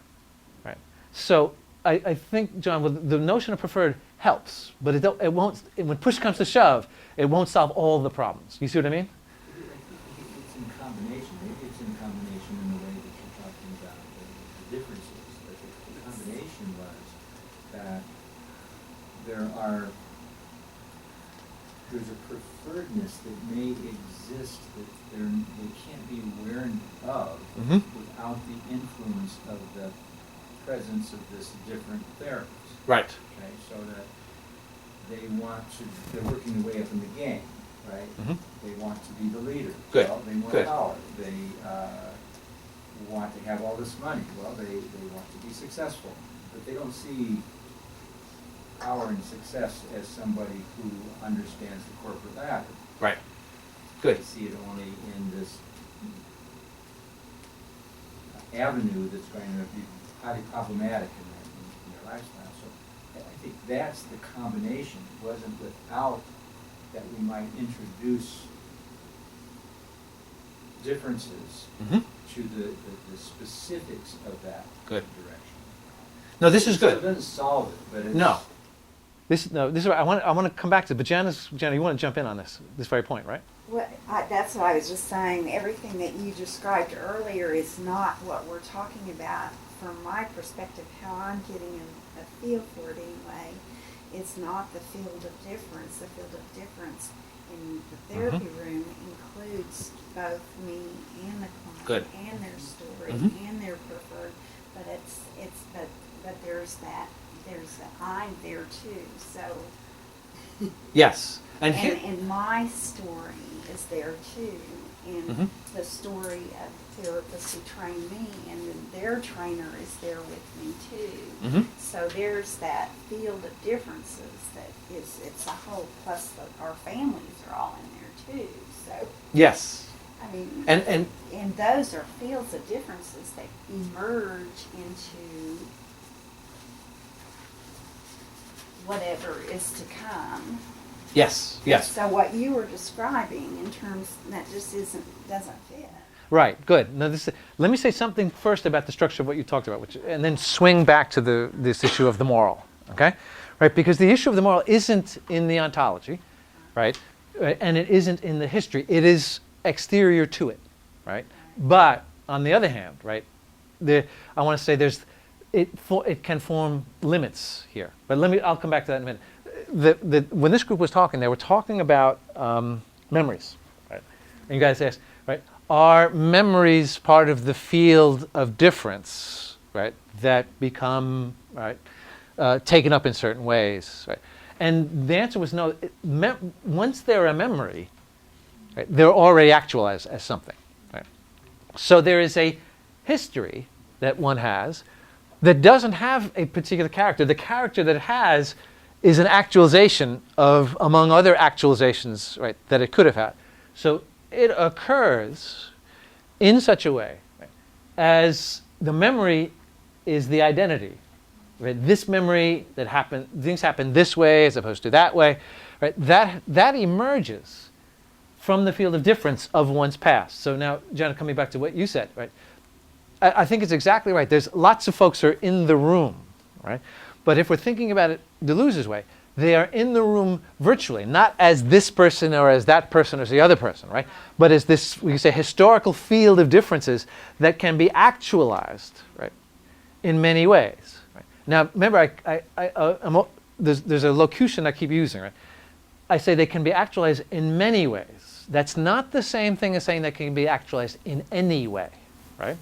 Speaker 1: right? So I think, John, the notion of preferred helps, but it won't. When push comes to shove, it won't solve all the problems. You see what I mean?
Speaker 9: It's in combination. Maybe it's in combination in the way that you're talking about the differences. But the combination was that there's a preferredness that may exist that they can't be aware of without the influence of the presence of this different therapist.
Speaker 1: Right.
Speaker 9: Okay, so that they're working their way up in the game, right? They want to be the leader.
Speaker 1: Good.
Speaker 9: Well, they want
Speaker 1: Good.
Speaker 9: power. They want to have all this money. Well, they want to be successful. But they don't see power and success as somebody who understands the corporate ladder.
Speaker 1: Right. Good.
Speaker 9: They see it only in this avenue that's going to be highly problematic in their lifestyle. So I think that's the combination. It wasn't without that we might introduce differences to the specifics of that
Speaker 1: Good.
Speaker 9: direction.
Speaker 1: No, this is good.
Speaker 9: It doesn't solve it, but it's...
Speaker 1: No. This is what I want to come back to. But Jana, you want to jump in on this very point, right?
Speaker 12: Well, that's what I was just saying. Everything that you described earlier is not what we're talking about. From my perspective, how I'm getting a feel for it anyway, it's not the field of difference. The field of difference in the therapy room includes both me and the client
Speaker 1: Good.
Speaker 12: and their story and their preferred. But but there's that I'm there too. So
Speaker 1: Yes. And
Speaker 12: my story is there too, and the story of therapists who train me, and then their trainer is there with me too. So there's that field of differences that it's a whole, plus our families are all in there too. So
Speaker 1: yes.
Speaker 12: I mean,
Speaker 1: And
Speaker 12: those are fields of differences that emerge into whatever is to come.
Speaker 1: yes. Yes.
Speaker 12: So what you were describing in terms that just doesn't fit.
Speaker 1: Right. Good. Now, let me say something first about the structure of what you talked about, and then swing back to this issue of the moral. Okay. Right. Because the issue of the moral isn't in the ontology, right, and it isn't in the history. It is exterior to it, right. But on the other hand, right, I want to say it can form limits here. But I'll come back to that in a minute. When this group was talking, they were talking about memories, right? And you guys asked, right, are memories part of the field of difference, right, that become, right, taken up in certain ways, right? And the answer was no. Once they're a memory, right, they're already actualized as something. Right? So there is a history that one has that doesn't have a particular character. The character that it has is an actualization of, among other actualizations, right, that it could have had. So it occurs in such a way, right, as the memory is the identity. Right? This memory that happened, things happen this way as opposed to that way, right? That emerges from the field of difference of one's past. So now, John, coming back to what you said, right? I think it's exactly right. There's lots of folks who are in the room, right? But if we're thinking about it Deleuze's way, they are in the room virtually, not as this person or as that person or as the other person, right? But as this, we can say, historical field of differences that can be actualized, right, in many ways. Right? Now, remember, there's a locution I keep using, right? I say they can be actualized in many ways. That's not the same thing as saying they can be actualized in any way, right?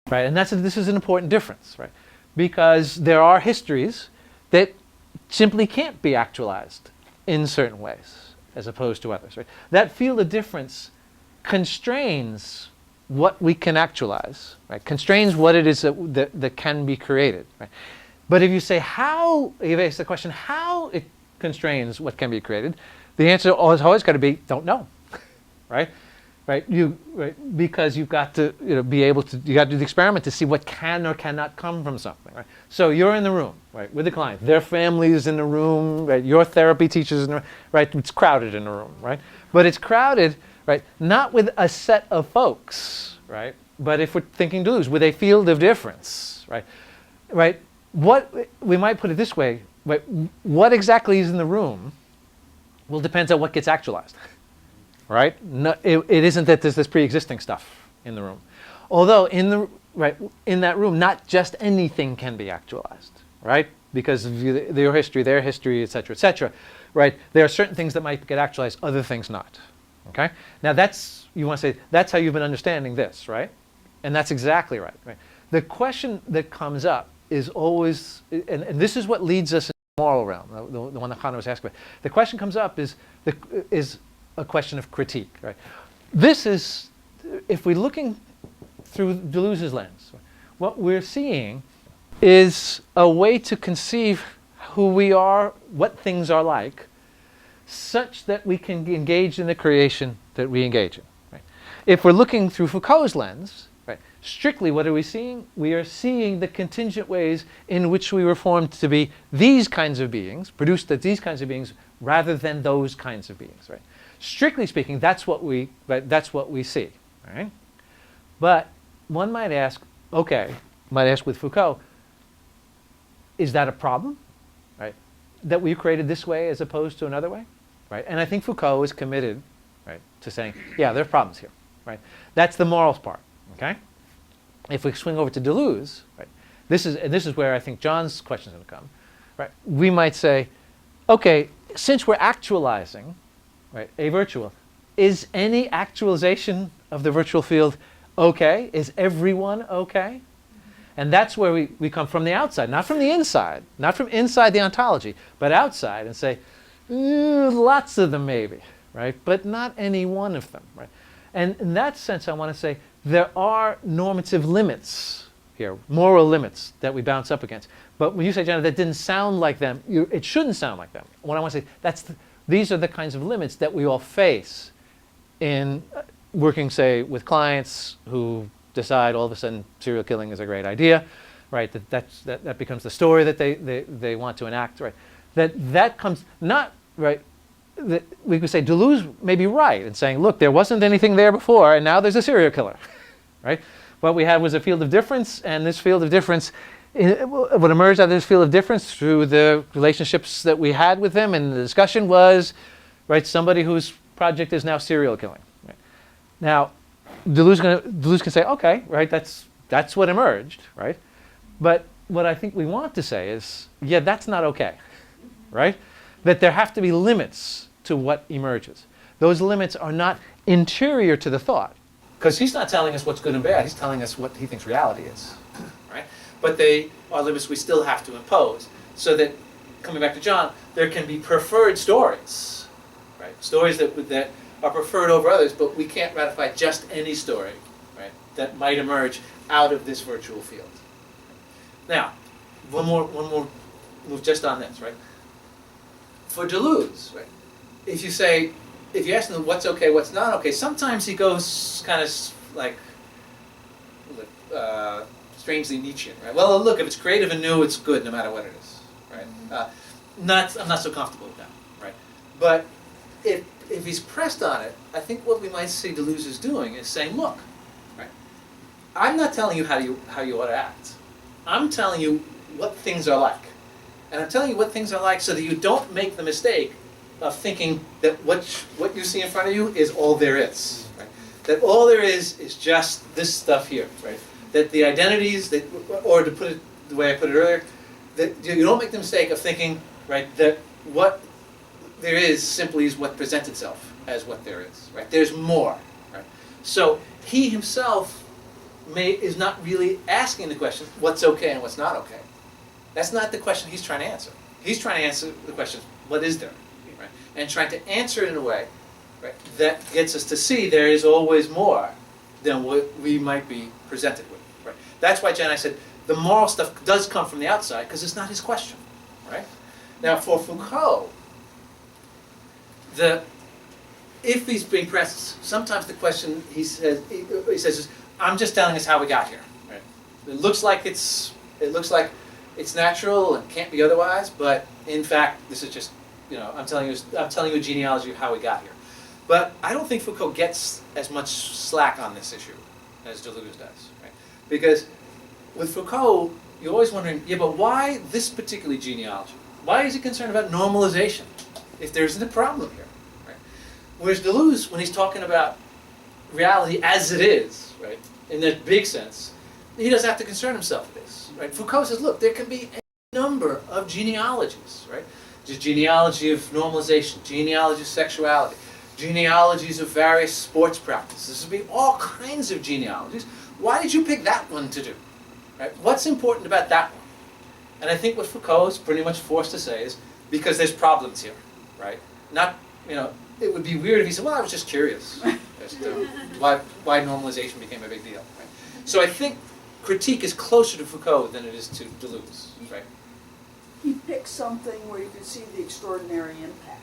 Speaker 1: Right, and this is an important difference, right? Because there are histories that simply can't be actualized in certain ways as opposed to others, right? That field of difference constrains what we can actualize, right? Constrains what it is that can be created, right? But if you say how, if you ask the question how it constrains what can be created, the answer has always got to be don't know, right? Right, because you've got to be able to, you got to do the experiment to see what can or cannot come from something, right? So you're in the room, right, with the client. Their family is in the room, right? Your therapy teacher's in the room, right? It's crowded in the room, right? But it's crowded, right, not with a set of folks, right? But if we're thinking Deleuze, with a field of difference, right? Right? What we might put it this way, right? What exactly is in the room will depend on what gets actualized. Right? No, it isn't that there's this pre-existing stuff in the room. Although in that room, not just anything can be actualized, right? Because of your history, their history, etc., right? There are certain things that might get actualized, other things not. Okay? Now you want to say, that's how you've been understanding this, right? And that's exactly right. The question that comes up is always, and this is what leads us in the moral realm, the one that Hannah was asking about. The question comes up is a question of critique, right? This is, if we're looking through Deleuze's lens, what we're seeing is a way to conceive who we are, what things are like, such that we can engage in the creation that we engage in. Right? If we're looking through Foucault's lens, right, strictly what are we seeing? We are seeing the contingent ways in which we were formed to be these kinds of beings, produced as these kinds of beings, rather than those kinds of beings, right? Strictly speaking, that's what we see, right? But one might ask, with Foucault, is that a problem, right? That we created this way as opposed to another way, right? And I think Foucault is committed, right, to saying, yeah, there are problems here, right? That's the morals part, okay? If we swing over to Deleuze, right, this is where I think John's question is going to come, right? We might say, okay, since we're actualizing, right, a virtual, is any actualization of the virtual field okay? Is everyone okay? And that's where we come from the outside, not from the inside, not from inside the ontology, but outside and say, lots of them maybe, right? But not any one of them, right? And in that sense, I want to say there are normative limits here, moral limits that we bounce up against. But when you say, Jenna, that didn't sound like them, it shouldn't sound like them. What I want to say, these are the kinds of limits that we all face in working, say, with clients who decide all of a sudden serial killing is a great idea, right? That becomes the story that they want to enact, right? That comes not, right? We could say Deleuze may be right in saying, look, there wasn't anything there before, and now there's a serial killer, right? What we had was a field of difference, and this field of difference, what emerged out of this field of difference through the relationships that we had with them, and the discussion was, right, somebody whose project is now serial killing. Right? Now, Deleuze can say, okay, right, that's what emerged, right? But what I think we want to say is, yeah, that's not okay, right? That there have to be limits to what emerges. Those limits are not interior to the thought. Because he's not telling us what's good and bad, he's telling us what he thinks reality is, right? But they are limits we still have to impose, so that
Speaker 13: coming back to John, there can be preferred stories, right? Stories that are preferred over others, but we can't ratify just any story, right, that might emerge out of this virtual field. Now, one more move just on this, right? For Deleuze, right, if you ask him what's okay, what's not okay, sometimes he goes kind of like strangely Nietzschean, right? Well, look, if it's creative and new, it's good no matter what it is, right? I'm not so comfortable with that, right? But if he's pressed on it, I think what we might see Deleuze is doing is saying, look, right? I'm not telling you how you ought to act. I'm telling you what things are like, and I'm telling you what things are like so that you don't make the mistake of thinking that what you see in front of you is all there is, right? That all there is just this stuff here, right? That the identities, or to put it the way I put it earlier, that you don't make the mistake of thinking, right, that what there is simply is what presents itself as what there is, right? There's more, right? So he himself is not really asking the question, what's okay and what's not okay. That's not the question he's trying to answer. He's trying to answer the question, what is there, right? And trying to answer it in a way, right, that gets us to see there is always more than what we might be presented with, right? That's why, Jen, I said the moral stuff does come from the outside because it's not his question, right? Now, for Foucault, if he's being pressed, sometimes the question he says is, I'm just telling us how we got here, right? It looks like it's natural and can't be otherwise, but in fact, this is just, I'm telling you a genealogy of how we got here. But I don't think Foucault gets as much slack on this issue as Deleuze does, right? Because with Foucault, you're always wondering, yeah, but why this particular genealogy? Why is he concerned about normalization if there isn't a problem here, right? Whereas Deleuze, when he's talking about reality as it is, right, in that big sense, he doesn't have to concern himself with this, right? Foucault says, look, there can be a number of genealogies, right? There's genealogy of normalization, genealogy of sexuality, genealogies of various sports practices. There would be all kinds of genealogies. Why did you pick that one to do? Right? What's important about that one? And I think what Foucault is pretty much forced to say is, because there's problems here, right? Not, it would be weird if he said, well, I was just curious as to why normalization became a big deal, right? So I think critique is closer to Foucault than it is to Deleuze, right?
Speaker 3: He picked something where you could see the extraordinary impact.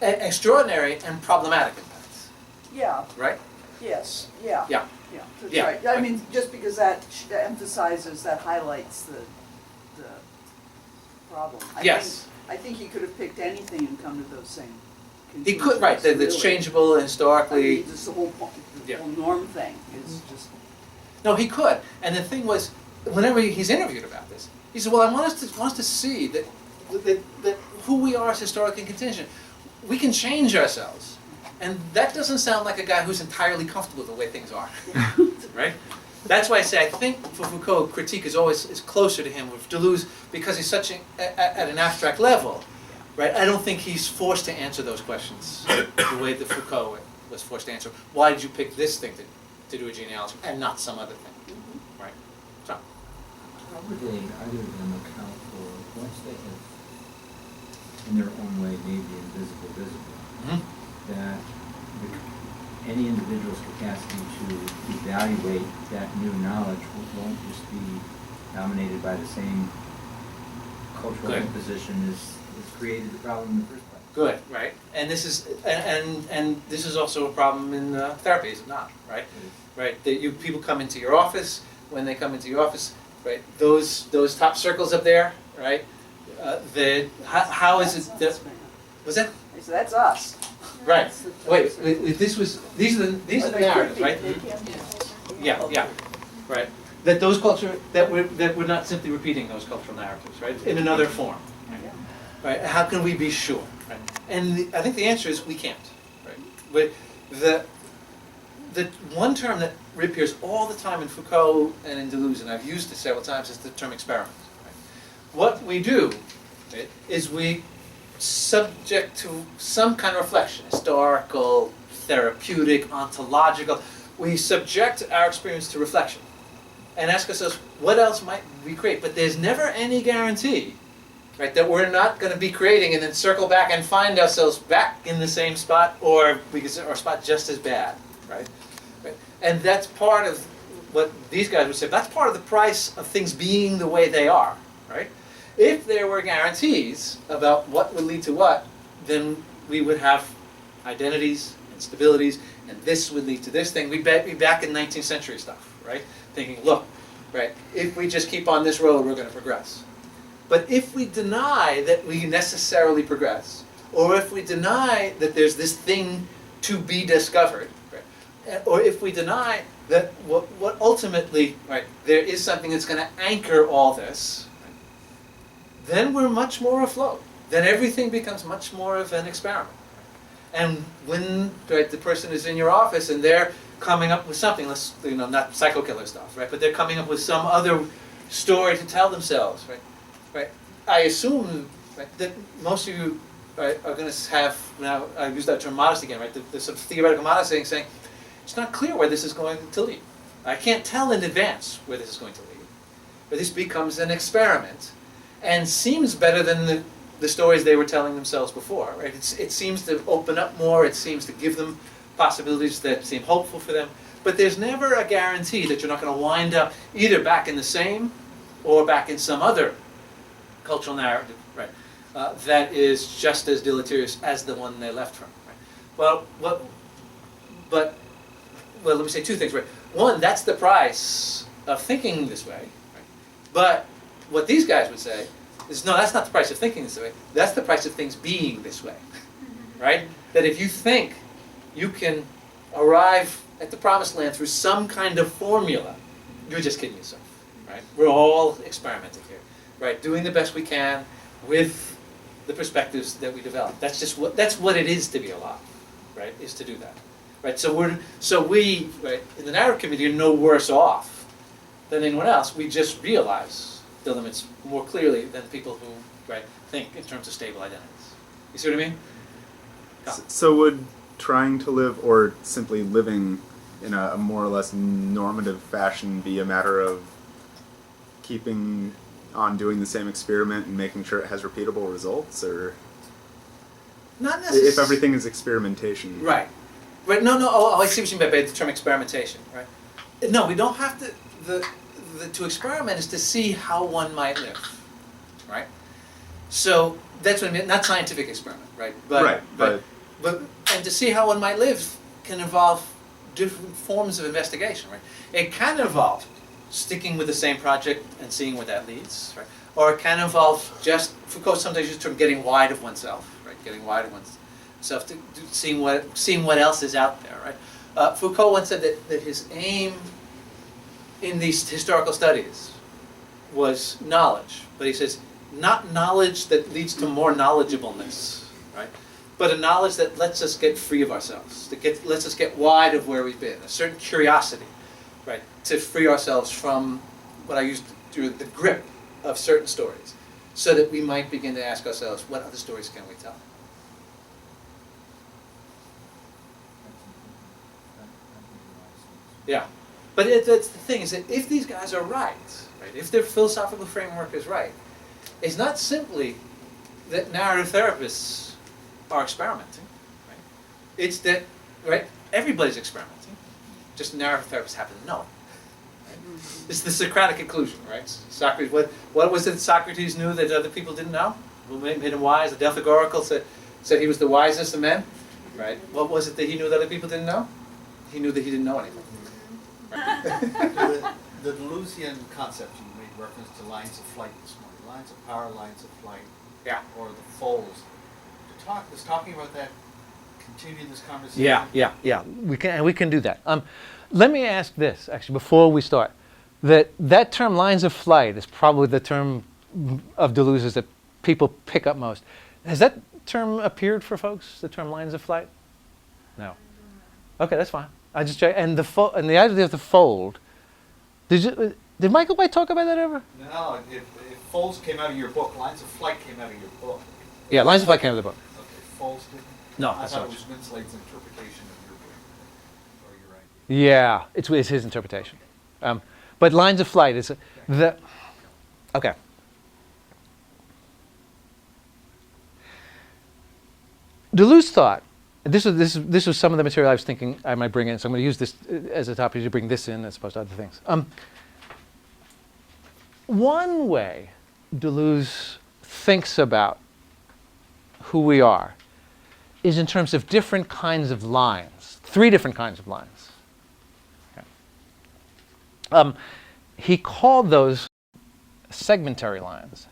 Speaker 13: Extraordinary and problematic impacts.
Speaker 3: Yeah.
Speaker 13: Right?
Speaker 3: Yes. Yeah.
Speaker 13: Yeah.
Speaker 3: Yeah. That's
Speaker 13: Yeah.
Speaker 3: right. I mean, just because that emphasizes, that highlights the problem. I think he could have picked anything and come to those same
Speaker 13: He
Speaker 3: conclusions.
Speaker 13: could, right? That's
Speaker 3: really.
Speaker 13: changeable and historically.
Speaker 3: I mean, just the whole norm thing is just.
Speaker 13: No, he could. And the thing was, whenever he's interviewed about this, he said, well, I want us to see that who we are is historically contingent. We can change ourselves. And that doesn't sound like a guy who's entirely comfortable with the way things are. Right? That's why I say I think for Foucault, critique is closer to him. With Deleuze, because he's such at an abstract level, right? I don't think he's forced to answer those questions the way that Foucault was forced to answer. Why did you pick this thing to do a genealogy and not some other thing? Right? So.
Speaker 9: How would they, either of them, account for, once they have, in their own way, made the invisible visible, that any individual's capacity to evaluate that new knowledge won't just be dominated by the same cultural imposition as created the problem in the first place?
Speaker 13: Good, right? And this is and this is also a problem in therapy, is it not? Right, right. That people come into your office. When they come into your office, right? Those top circles up there, right? How is it that? Was that?
Speaker 3: So that's us.
Speaker 13: Right. Wait. These are the narratives, right? Yeah. Right. That those that we're not simply repeating those cultural narratives, right? In another form. Right? How can we be sure? Right? And I think the answer is we can't. Right? But the one term that reappears all the time in Foucault and in Deleuze, and I've used it several times, is the term experiment. Right? What we do, right, is we subject to some kind of reflection, historical, therapeutic, ontological. We subject our experience to reflection and ask ourselves, what else might we create? But there's never any guarantee right? That we're not going to be creating and then circle back and find ourselves back in the same spot, or because our spot just as bad, right? And that's part of what these guys would say. That's part of the price of things being the way they are, right? If there were guarantees about what would lead to what, then we would have identities and stabilities, and this would lead to this thing. We'd be back in 19th century stuff, right? Thinking, look, right, if we just keep on this road, we're going to progress. But if we deny that we necessarily progress, or if we deny that there's this thing to be discovered, right, or if we deny that what ultimately, right, there is something that's going to anchor all this, right, then we're much more afloat. Then everything becomes much more of an experiment. And when, right, the person is in your office and they're coming up with something, let's, not psycho-killer stuff, right, but they're coming up with some other story to tell themselves, right? Right. I assume, right, that most of you, right, are going to have, now I use that term modesty again, right, there's some theoretical modesty saying, it's not clear where this is going to lead. I can't tell in advance where this is going to lead. But this becomes an experiment and seems better than the stories they were telling themselves before, right? It seems to open up more, it seems to give them possibilities that seem hopeful for them, but there's never a guarantee that you're not going to wind up either back in the same or back in some other cultural narrative, right, that is just as deleterious as the one they left from. Right? Well, let me say two things. Right? One, that's the price of thinking this way. Right? But what these guys would say is, no, that's not the price of thinking this way. That's the price of things being this way. Right? That if you think you can arrive at the promised land through some kind of formula, you're just kidding yourself. Right? We're all experimenting here. Right, doing the best we can with the perspectives that we develop. That's what it is to be alive, right? Is to do that, right? So we, right, in the narrative community, are no worse off than anyone else. We just realize the limits more clearly than people who, right, think in terms of stable identities. You see what I mean?
Speaker 4: So would trying to live, or simply living in a more or less normative fashion, be a matter of keeping on doing the same experiment and making sure it has repeatable results, or
Speaker 13: not necessarily?
Speaker 4: If everything is experimentation,
Speaker 13: right? No. Oh, I see what you mean by the term experimentation, right? No, we don't have to. To experiment is to see how one might live, right? So that's what I mean. Not scientific experiment, right? But and to see how one might live can involve different forms of investigation, right? It can involve sticking with the same project and seeing where that leads, right? Or it can involve just, Foucault sometimes uses the term getting wide of oneself, right? Getting wide of oneself to seeing what else is out there, right? Foucault once said that his aim in these historical studies was knowledge, but he says not knowledge that leads to more knowledgeableness, right? But a knowledge that lets us get free of ourselves, lets us get wide of where we've been, a certain curiosity. Right, to free ourselves from what I used to do, the grip of certain stories, so that we might begin to ask ourselves, what other stories can we tell? Yeah, but that's the thing, is that if these guys are right, if their philosophical framework is right, it's not simply that narrative therapists are experimenting, right? It's that, right, everybody's experimenting. Just narrative therapists happen to know. Right? It's the Socratic conclusion, right? Socrates. What was it Socrates knew that other people didn't know? What made him wise? The Delphic oracle said he was the wisest of men, right? What was it that he knew that other people didn't know? He knew that he didn't know anything. Right?
Speaker 14: The Deleuzian concept, you made reference to lines of flight this morning. Lines of power, lines of flight.
Speaker 13: Yeah.
Speaker 14: Or the folds. Was talking about that. Continue this conversation.
Speaker 1: Yeah. We can do that. Let me ask this actually before we start. That term "lines of flight" is probably the term of Deleuze's that people pick up most. Has that term appeared for folks? The term "lines of flight"? No. Okay, that's fine. I just check. And the idea of the fold. Did Michael White talk about that ever?
Speaker 14: No, if folds came out of your book, lines of flight came out of your book.
Speaker 1: Yeah, lines of flight came out of the book.
Speaker 14: Okay, folds didn't.
Speaker 1: No,
Speaker 14: I
Speaker 1: that's
Speaker 14: thought
Speaker 1: not
Speaker 14: it was Winslade's interpretation of your book, or your idea.
Speaker 1: Yeah, it's his interpretation. But lines of flight is the. Okay. Deleuze thought, and this was some of the material I was thinking I might bring in, so I'm going to use this as a topic to bring this in as opposed to other things. One way Deleuze thinks about who we are is in terms of different kinds of lines, 3 different kinds of lines. Okay. He called those segmentary lines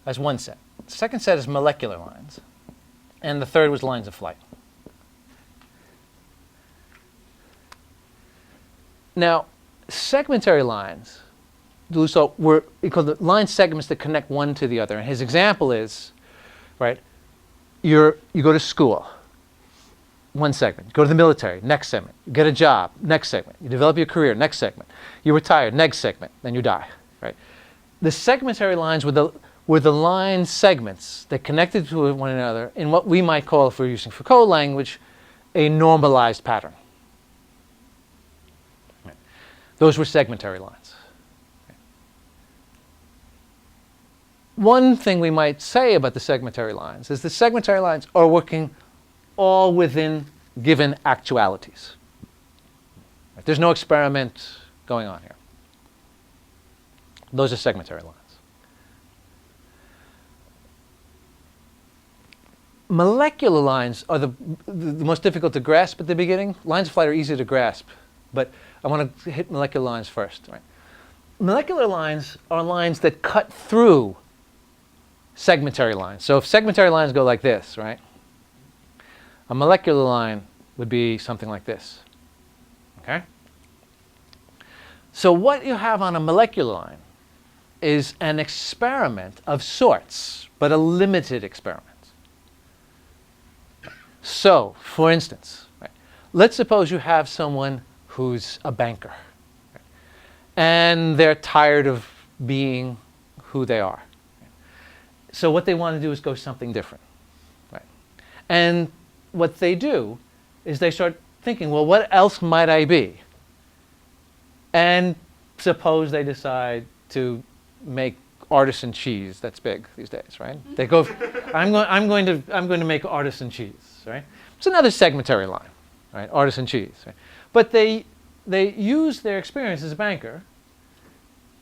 Speaker 1: as one set. The second set is molecular lines. And the third was lines of flight. Now, segmentary lines, Deleuze thought were called the line segments that connect one to the other. And his example is, right, you go to school, one segment. Go to the military, next segment. You get a job, next segment. You develop your career, next segment. You retire, next segment. Then you die, right? The segmentary lines were the line segments that connected to one another in what we might call, if we're using Foucault language, a normalized pattern. Right. Those were segmentary lines. Okay. One thing we might say about the segmentary lines is the segmentary lines are working all within given actualities. Right. There's no experiment going on here. Those are segmentary lines. Molecular lines are the most difficult to grasp at the beginning. Lines of flight are easy to grasp, but I want to hit molecular lines first. Right? Molecular lines are lines that cut through segmentary lines. So if segmentary lines go like this, right? A molecular line would be something like this. Okay? So what you have on a molecular line is an experiment of sorts, but a limited experiment. So, for instance, right, let's suppose you have someone who's a banker, right, and they're tired of being who they are. Right? So what they want to do is go something different. Right? And what they do is they start thinking, well, what else might I be? And suppose they decide to make artisan cheese. That's big these days, right? They go, I'm going to make artisan cheese. Right? It's another segmentary line, right? Artisan cheese. Right? But they use their experience as a banker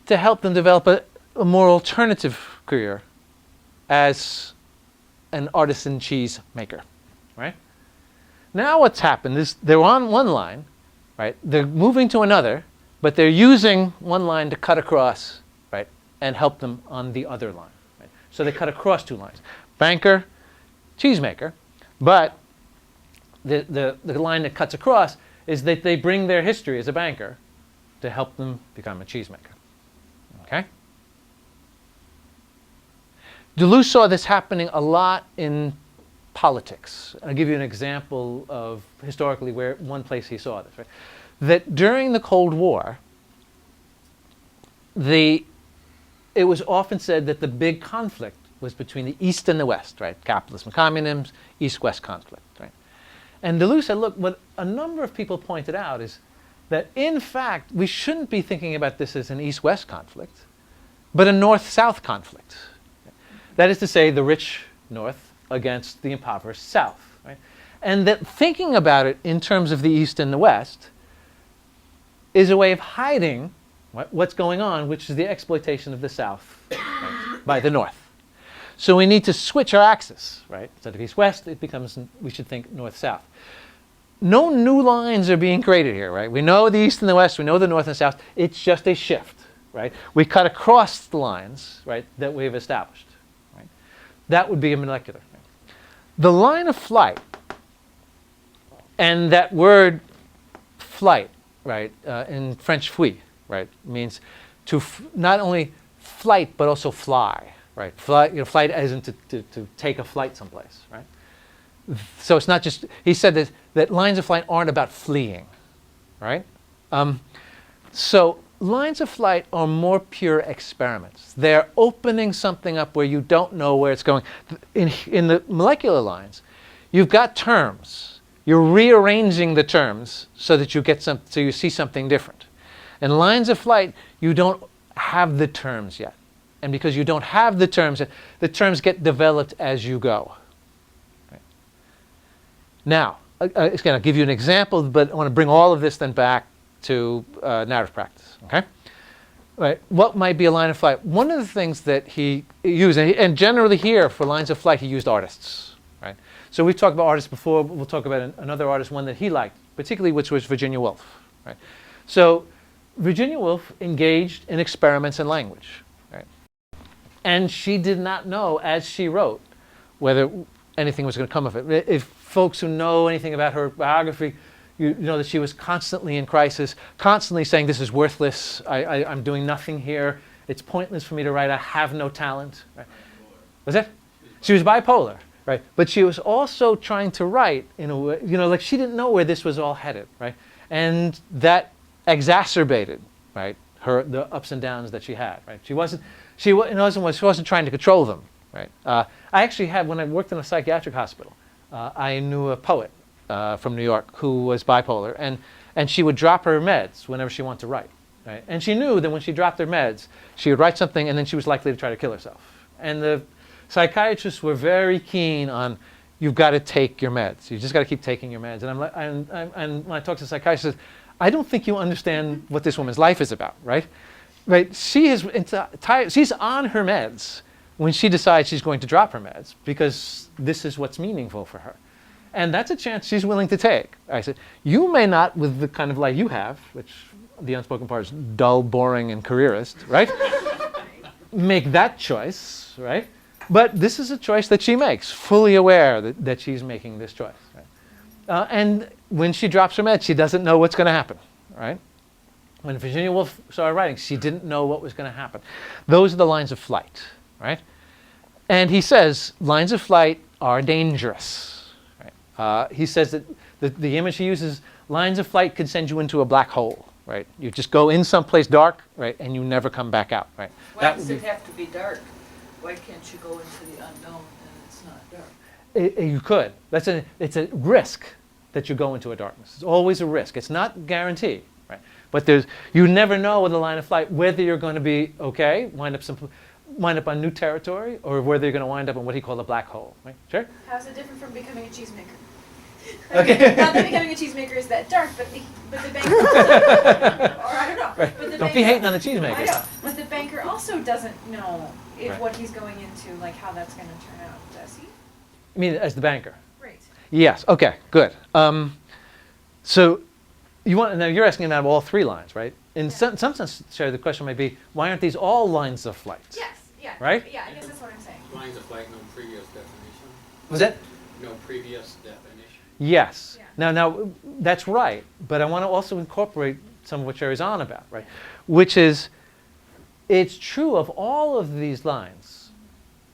Speaker 1: to help them develop a more alternative career as an artisan cheese maker, right? Now what's happened is they're on one line, right? They're moving to another, but they're using one line to cut across, right, and help them on the other line. Right? So they cut across 2 lines: banker, cheesemaker. But the line that cuts across is that they bring their history as a banker to help them become a cheesemaker. Okay? Deleuze saw this happening a lot in politics. I'll give you an example of historically where one place he saw this. Right? That during the Cold War, it was often said that the big conflict was between the East and the West, right? Capitalism and communism, East-West conflict, right? And Deleuze said, look, what a number of people pointed out is that, in fact, we shouldn't be thinking about this as an East-West conflict, but a North-South conflict. That is to say, the rich North against the impoverished South, right? And that thinking about it in terms of the East and the West is a way of hiding what's going on, which is the exploitation of the South, right, by the North. So we need to switch our axis, right? Instead of east-west, it becomes, we should think north-south. No new lines are being created here, right? We know the east and the west, we know the north and south. It's just a shift, right? We cut across the lines, right, that we've established, right? That would be a molecular thing. The line of flight, and that word flight, right, in French fuit, right, means to not only flight, but also fly. Right, flight as in to take a flight someplace, right? So it's not just, he said that lines of flight aren't about fleeing, right? So lines of flight are more pure experiments. They're opening something up where you don't know where it's going. In the molecular lines, you've got terms. You're rearranging the terms so that so you see something different. In lines of flight, you don't have the terms yet. And because you don't have the terms get developed as you go. Right? Now, again, I'll give you an example, but I want to bring all of this then back to narrative practice, okay? Right. What might be a line of flight? One of the things that he used, and generally here for lines of flight, he used artists, right? So we've talked about artists before, but we'll talk about another artist, one that he liked, particularly which was Virginia Woolf, right? So Virginia Woolf engaged in experiments in language, right? And she did not know, as she wrote, whether anything was going to come of it. If folks who know anything about her biography, you know that she was constantly in crisis, constantly saying, this is worthless, I'm doing nothing here, it's pointless for me to write, I have no talent. Right? Was it? She was bipolar, right? But she was also trying to write in a way, like she didn't know where this was all headed, right? And that exacerbated, right, the ups and downs that she had, right? She wasn't trying to control them, right? I actually had, when I worked in a psychiatric hospital, I knew a poet from New York who was bipolar, and she would drop her meds whenever she wanted to write, right? And she knew that when she dropped her meds, she would write something and then she was likely to try to kill herself. And the psychiatrists were very keen on, you've got to take your meds. You just got to keep taking your meds. And I'm like, and when I talk to psychiatrists, I don't think you understand what this woman's life is about, right? Right? She's on her meds when she decides she's going to drop her meds because this is what's meaningful for her. And that's a chance she's willing to take. I said, you may not, with the kind of life you have, which the unspoken part is dull, boring, and careerist, right? Make that choice, right? But this is a choice that she makes, fully aware that she's making this choice. Right? And when she drops her meds, she doesn't know what's going to happen, right? When Virginia Woolf started writing, she didn't know what was going to happen. Those are the lines of flight, right? And he says lines of flight are dangerous. He says that the image he uses, lines of flight could send you into a black hole, right? You just go in someplace dark, right, and you never come back out, right?
Speaker 2: Why does it have to be dark? Why can't you go into the unknown and it's not dark?
Speaker 1: You could. It's a risk that you go into a darkness. It's always a risk. It's not guaranteed, right? But you never know with a line of flight whether you're going to be okay, wind up on new territory, or whether you're going to wind up in what he called a black hole, right? Sure?
Speaker 8: How's it different from becoming a cheesemaker?
Speaker 1: Okay.
Speaker 8: Not that becoming a cheesemaker is that dark, but the banker also, or I don't know.
Speaker 1: Right.
Speaker 8: But the
Speaker 1: Don't be
Speaker 8: banker,
Speaker 1: hating on the cheesemakers.
Speaker 8: I know, but the banker also doesn't know if
Speaker 1: Right.
Speaker 8: what he's going into, like how that's going to turn out, does he?
Speaker 1: I mean, as the banker.
Speaker 8: Right.
Speaker 1: Yes. Okay. Good. So now you're asking about all three lines, right? In some sense, Sherry, the question might be, why aren't these all lines of flight?
Speaker 8: Yes. Yeah.
Speaker 1: Right?
Speaker 8: Yeah. I guess that's what I'm saying.
Speaker 7: Lines of flight, no previous definition.
Speaker 1: Was that?
Speaker 7: No previous definition.
Speaker 1: Yes.
Speaker 8: Yeah.
Speaker 1: Now that's right, but I want to also incorporate some of what Sherry's on about, right? Which is, it's true of all of these lines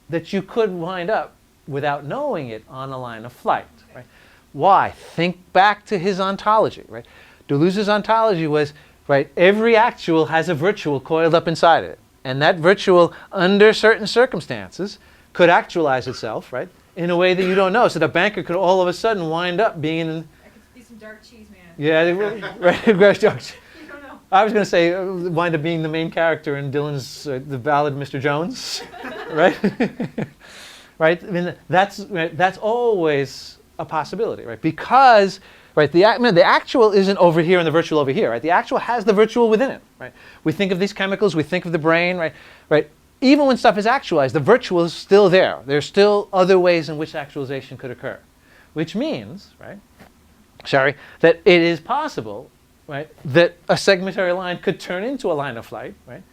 Speaker 1: that you could wind up without knowing it on a line of flight, right? Why? Think back to his ontology, right? Deleuze's ontology was, right, every actual has a virtual coiled up inside it. And that virtual, under certain circumstances, could actualize itself, right, in a way that you don't know. So the banker could all of a sudden wind up being in...
Speaker 8: I could be some dark cheese man.
Speaker 1: Yeah, right.
Speaker 8: You don't know.
Speaker 1: I was going to say wind up being the main character in Dylan's The Ballad of Mr. Jones, right? Right? I mean, that's always a possibility, right? Because, right, the actual isn't over here and the virtual over here, right? The actual has the virtual within it, right? We think of these chemicals, we think of the brain, right? Right? Even when stuff is actualized, the virtual is still there. There's still other ways in which actualization could occur, which means, right, Sherry, that it is possible, right, that a segmentary line could turn into a line of flight, right,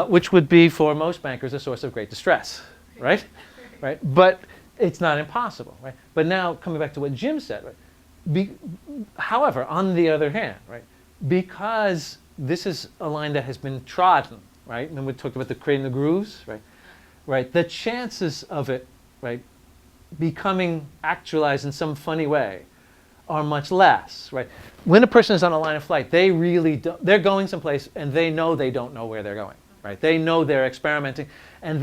Speaker 1: which would be for most bankers a source of great distress, right, right. But it's not impossible, right. But now coming back to what Jim said, right. However, on the other hand, right, because this is a line that has been trodden. Right, and then we talked about creating the grooves, right? Right, the chances of it, right, becoming actualized in some funny way are much less, right? When a person is on a line of flight, they really they're going someplace and they don't know where they're going, right? They know they're experimenting, and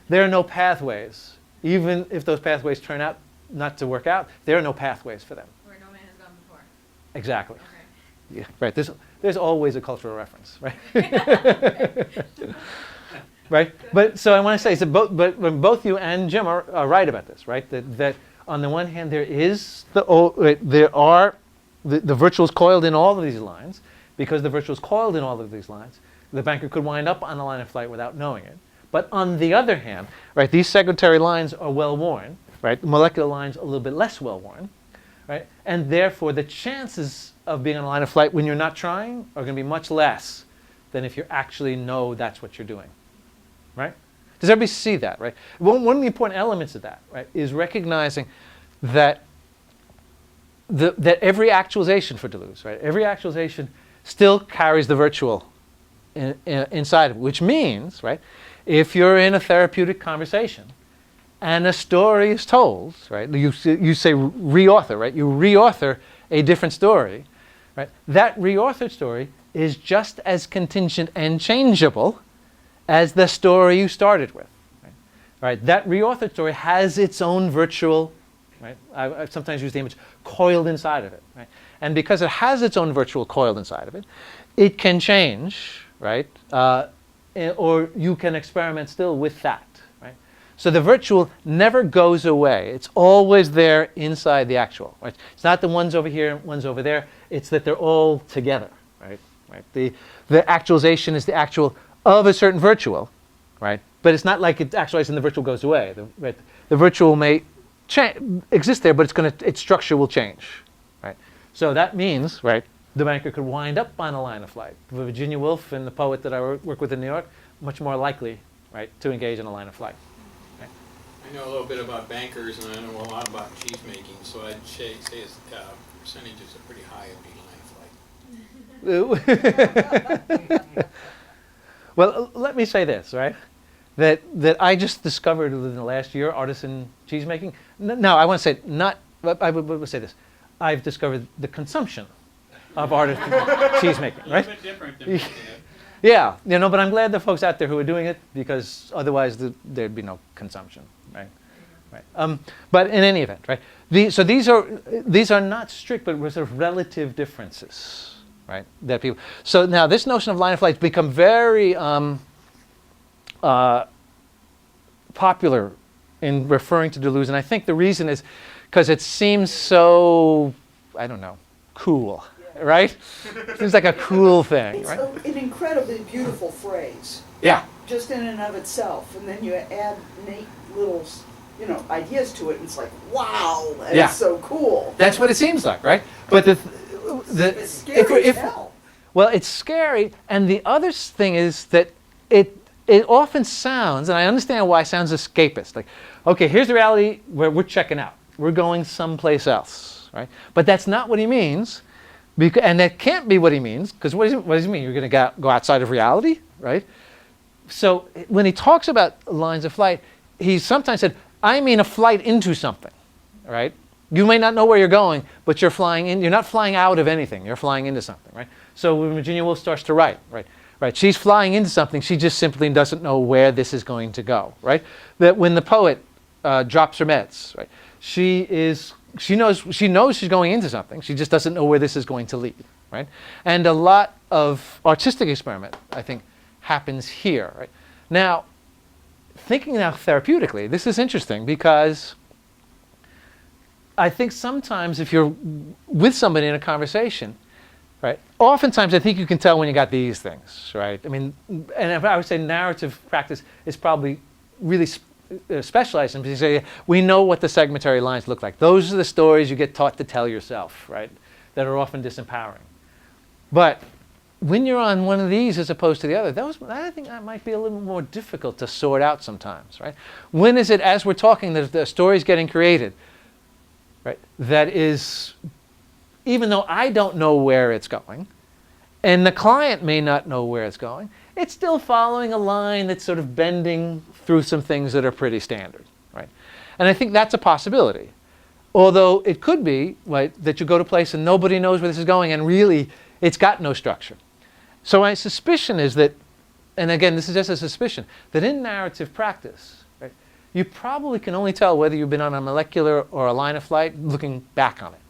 Speaker 1: there are no pathways. Even if those pathways turn out not to work out, there are no pathways for them.
Speaker 8: Where no man has gone before.
Speaker 1: Exactly.
Speaker 8: Okay.
Speaker 1: Yeah, right. There's always a cultural reference, right? Right. But so I want to say, but when both you and Jim are right about this, right? That On the one hand, there are the virtuals coiled in all of these lines. Because the virtuals coiled in all of these lines, the banker could wind up on a line of flight without knowing it. But on the other hand, right, these segmentary lines are well worn, right? The molecular lines a little bit less well worn, right? And therefore, the chances of being on a line of flight when you're not trying are going to be much less than if you actually know that's what you're doing, right? Does everybody see that, right? One of the important elements of that, right, is recognizing that that every actualization for Deleuze, right, every actualization still carries the virtual inside of it, which means, right, if you're in a therapeutic conversation and a story is told, right, you say reauthor, right, you reauthor a different story, right, that reauthored story is just as contingent and changeable as the story you started with, right? That reauthored story has its own virtual, right, I sometimes use the image, coiled inside of it, right? And because it has its own virtual coiled inside of it, it can change, right? Or you can experiment still with that, right? So the virtual never goes away. It's always there inside the actual, right? It's not the ones over here and ones over there. It's that they're all together, right? The actualization is the actual of a certain virtual, right? But it's not like it's actualized and the virtual goes away. The virtual may exist there, but its structure will change, right? So that means, right, the banker could wind up on a line of flight. Virginia Woolf and the poet that I work with in New York, much more likely, right, to engage in a line of flight. Right?
Speaker 7: I know a little bit about bankers, and I know a lot about cheese making, so I'd say his percentages are pretty high of being line of flight.
Speaker 1: Well, let me say this, right? That I just discovered within the last year artisan cheese making. No, I want to say not. I would say this. I've discovered the consumption of artisan cheese making, right?
Speaker 7: A little bit different than making it.
Speaker 1: Yeah, but I'm glad there are folks out there who are doing it because otherwise there'd be no consumption, right? Right. But in any event, right? So these are not strict, but sort of relative differences, right? That people. So now this notion of line of flight has become very popular in referring to Deleuze, and I think the reason is because it seems so, I don't know, cool, right? Seems like a cool thing,
Speaker 3: It's
Speaker 1: right?
Speaker 3: an incredibly beautiful phrase,
Speaker 1: Yeah.
Speaker 3: just in and of itself, and then you add neat little, ideas to it, and it's like, wow, that's
Speaker 1: Yeah.
Speaker 3: so cool.
Speaker 1: That's what it seems like, right? But
Speaker 3: It's scary as hell.
Speaker 1: well, it's scary, and the other thing is that it often sounds, and I understand why it sounds escapist. Like, okay, here's the reality where we're checking out. We're going someplace else, right? But that's not what he means, and that can't be what he means, because what does he mean? You're going to go outside of reality, right? So when he talks about lines of flight, he sometimes said, I mean a flight into something, right? You may not know where you're going, but you're flying in. You're not flying out of anything. You're flying into something, right? So when Virginia Woolf starts to write, right, she's flying into something. She just simply doesn't know where this is going to go, right? That when the poet drops her meds, right, she knows she's going into something. She just doesn't know where this is going to lead, right? And a lot of artistic experiment, I think, happens here, right? Now, thinking now therapeutically, this is interesting because I think sometimes if you're with somebody in a conversation, right, oftentimes I think you can tell when you got these things, right? I mean, and if I would say narrative practice is probably really specialized in because you say, we know what the segmentary lines look like. Those are the stories you get taught to tell yourself, right, that are often disempowering. But when you're on one of these as opposed to the other, I think that might be a little more difficult to sort out sometimes, right? When is it, as we're talking, the story's getting created, right, that is, even though I don't know where it's going, and the client may not know where it's going, it's still following a line that's sort of bending through some things that are pretty standard, right? And I think that's a possibility. Although it could be, right, that you go to a place and nobody knows where this is going, and really it's got no structure. So my suspicion is that, and again, this is just a suspicion, that in narrative practice, right, you probably can only tell whether you've been on a molecular or a line of flight looking back on it,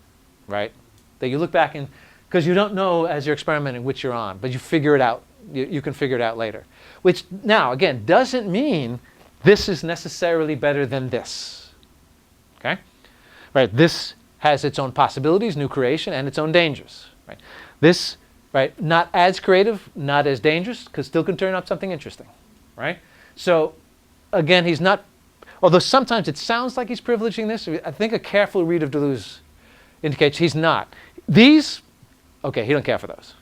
Speaker 1: right? That you look back in, because you don't know as you're experimenting which you're on, but you figure it out. You can figure it out later. Which now, again, doesn't mean this is necessarily better than this, okay? right? This has its own possibilities, new creation, and its own dangers, right? This, right, not as creative, not as dangerous, because still can turn out something interesting, right? So, again, he's not, although sometimes it sounds like he's privileging this, I think a careful read of Deleuze indicates he's not. These, okay, he don't care for those,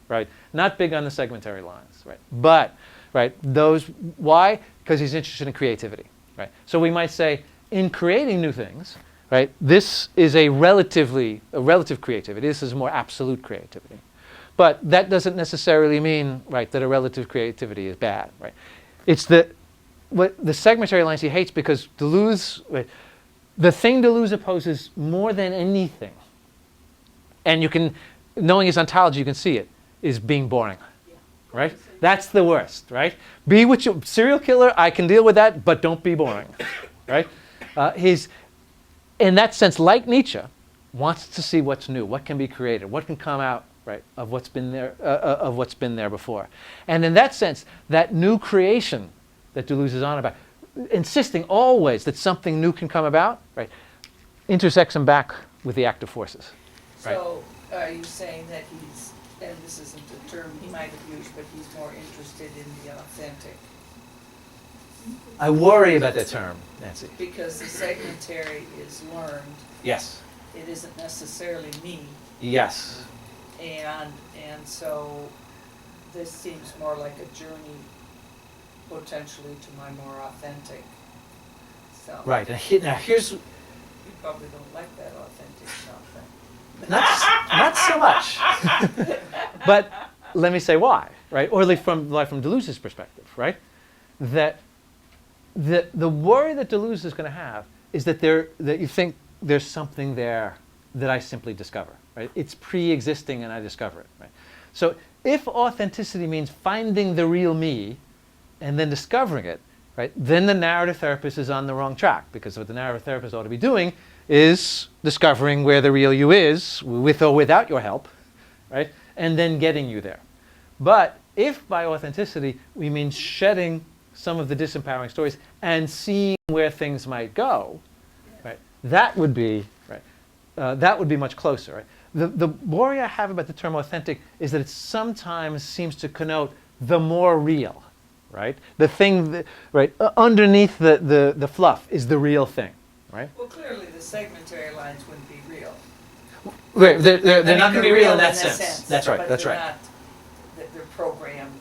Speaker 1: right? Not big on the segmentary lines, right? But, right, those, why? Because he's interested in creativity, right? So we might say, in creating new things, right, this is a relative creativity. This is more absolute creativity. But that doesn't necessarily mean, right, that a relative creativity is bad, right? It's the segmentary lines he hates because Deleuze, right, the thing Deleuze opposes more than anything, and you can, knowing his ontology, you can see it, is being boring, right? That's the worst, right? Be what you, serial killer, I can deal with that, but don't be boring, right? He's, in that sense, like Nietzsche, wants to see what's new, what can be created, what can come out, right, of what's been there before. And in that sense, that new creation that Deleuze is on about, insisting always that something new can come about, right, intersects him back with the active forces. Right?
Speaker 2: So are you saying that he's, and this isn't a term he might have used, but he's more interested in the authentic?
Speaker 1: I worry about that term, Nancy.
Speaker 2: Because the segmentary is learned.
Speaker 1: Yes.
Speaker 2: It isn't necessarily me.
Speaker 1: Yes.
Speaker 2: And so this seems more like a journey potentially to my more authentic self.
Speaker 1: Right. Now here's,
Speaker 2: You probably don't like that authentic self then.
Speaker 1: not so much. But let me say why, right? Or at least from Deleuze's perspective, right? That the worry that Deleuze is going to have is that you think there's something there that I simply discover, right? It's pre-existing and I discover it, right? So if authenticity means finding the real me and then discovering it, right, then the narrative therapist is on the wrong track, because what the narrative therapist ought to be doing is discovering where the real you is, with or without your help, right, and then getting you there. But if by authenticity we mean shedding some of the disempowering stories and seeing where things might go, right, that would be much closer. Right? The worry I have about the term authentic is that it sometimes seems to connote the more real, right? The thing that, right, underneath the fluff is the real thing, right?
Speaker 2: Well, clearly the segmentary lines wouldn't be real.
Speaker 1: Right, they're not going to be real in that
Speaker 2: a
Speaker 1: sense. That's right.
Speaker 2: But
Speaker 1: That's
Speaker 2: they're
Speaker 1: right.
Speaker 2: not, they're programmed.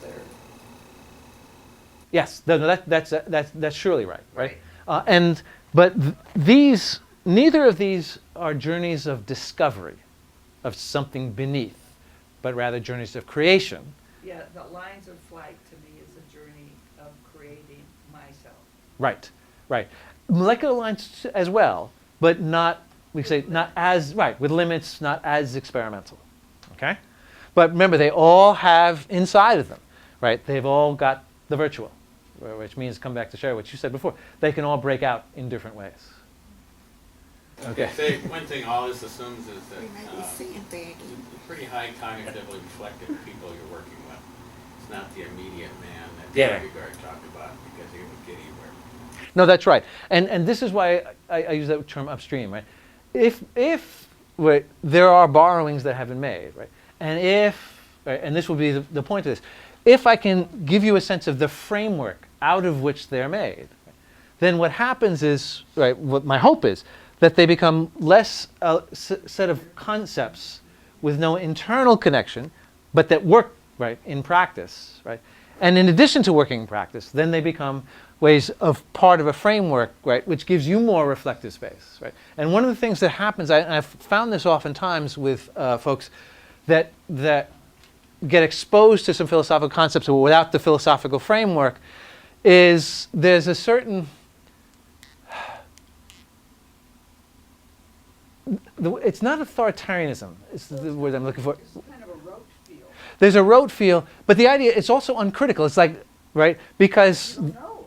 Speaker 1: Yes, that's surely right. Right. But neither of these are journeys of discovery, of something beneath, but rather journeys of creation.
Speaker 2: Yeah, the lines of flight to me is a journey of creating myself.
Speaker 1: Right, right. Molecular lines as well, but not, we say, not as, right, with limits, not as experimental. Okay? But remember, they all have inside of them, right? They've all got the virtual, which means, come back to share what you said before, they can all break out in different ways. Okay.
Speaker 7: Say, one thing all this assumes is that
Speaker 12: We might be sandbagging.
Speaker 7: pretty high cognitively reflective people you're working with. It's not the immediate man that
Speaker 1: Yeah.
Speaker 7: Kierkegaard talked about, because he would get anywhere.
Speaker 1: No, that's right. And this is why I use that term upstream, right? If right, there are borrowings that have been made, right? And right, and this will be the point of this, if I can give you a sense of the framework out of which they're made, right, then what happens is, right, what my hope is, that they become less a set of concepts with no internal connection, but that work, right, in practice, right? And in addition to working in practice, then they become ways of part of a framework, right, which gives you more reflective space, right? And one of the things that happens, I've found this oftentimes with folks that get exposed to some philosophical concepts without the philosophical framework, is there's a certain, it's not authoritarianism, it's the word I'm looking for.
Speaker 3: It's kind of a rote feel.
Speaker 1: There's a rote feel, but the idea, it's also uncritical. It's like, right, because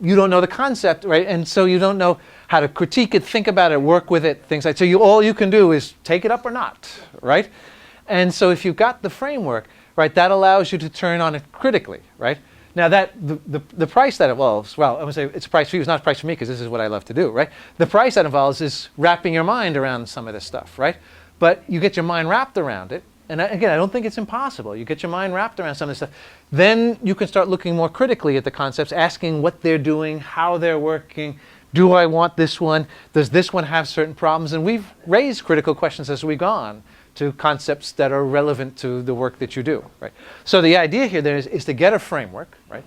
Speaker 1: you don't know the concept, right, and so you don't know how to critique it, think about it, work with it, things like that. So all you can do is take it up or not, right? And so if you've got the framework, right, that allows you to turn on it critically, right? Now the price that involves, well, I would say it's a price for you, it's not a price for me because this is what I love to do, right? The price that involves is wrapping your mind around some of this stuff, right? But you get your mind wrapped around it, and again, I don't think it's impossible. You get your mind wrapped around some of this stuff, then you can start looking more critically at the concepts, asking what they're doing, how they're working. Do I want this one? Does this one have certain problems? And we've raised critical questions as we've gone to concepts that are relevant to the work that you do, right? So the idea here then is to get a framework, right?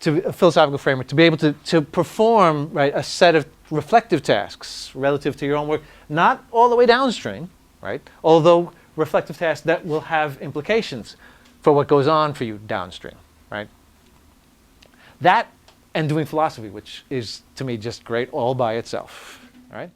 Speaker 1: A philosophical framework, to be able to perform, right, a set of reflective tasks relative to your own work, not all the way downstream, right? Although reflective tasks that will have implications for what goes on for you downstream, right? That and doing philosophy, which is to me just great all by itself, all right?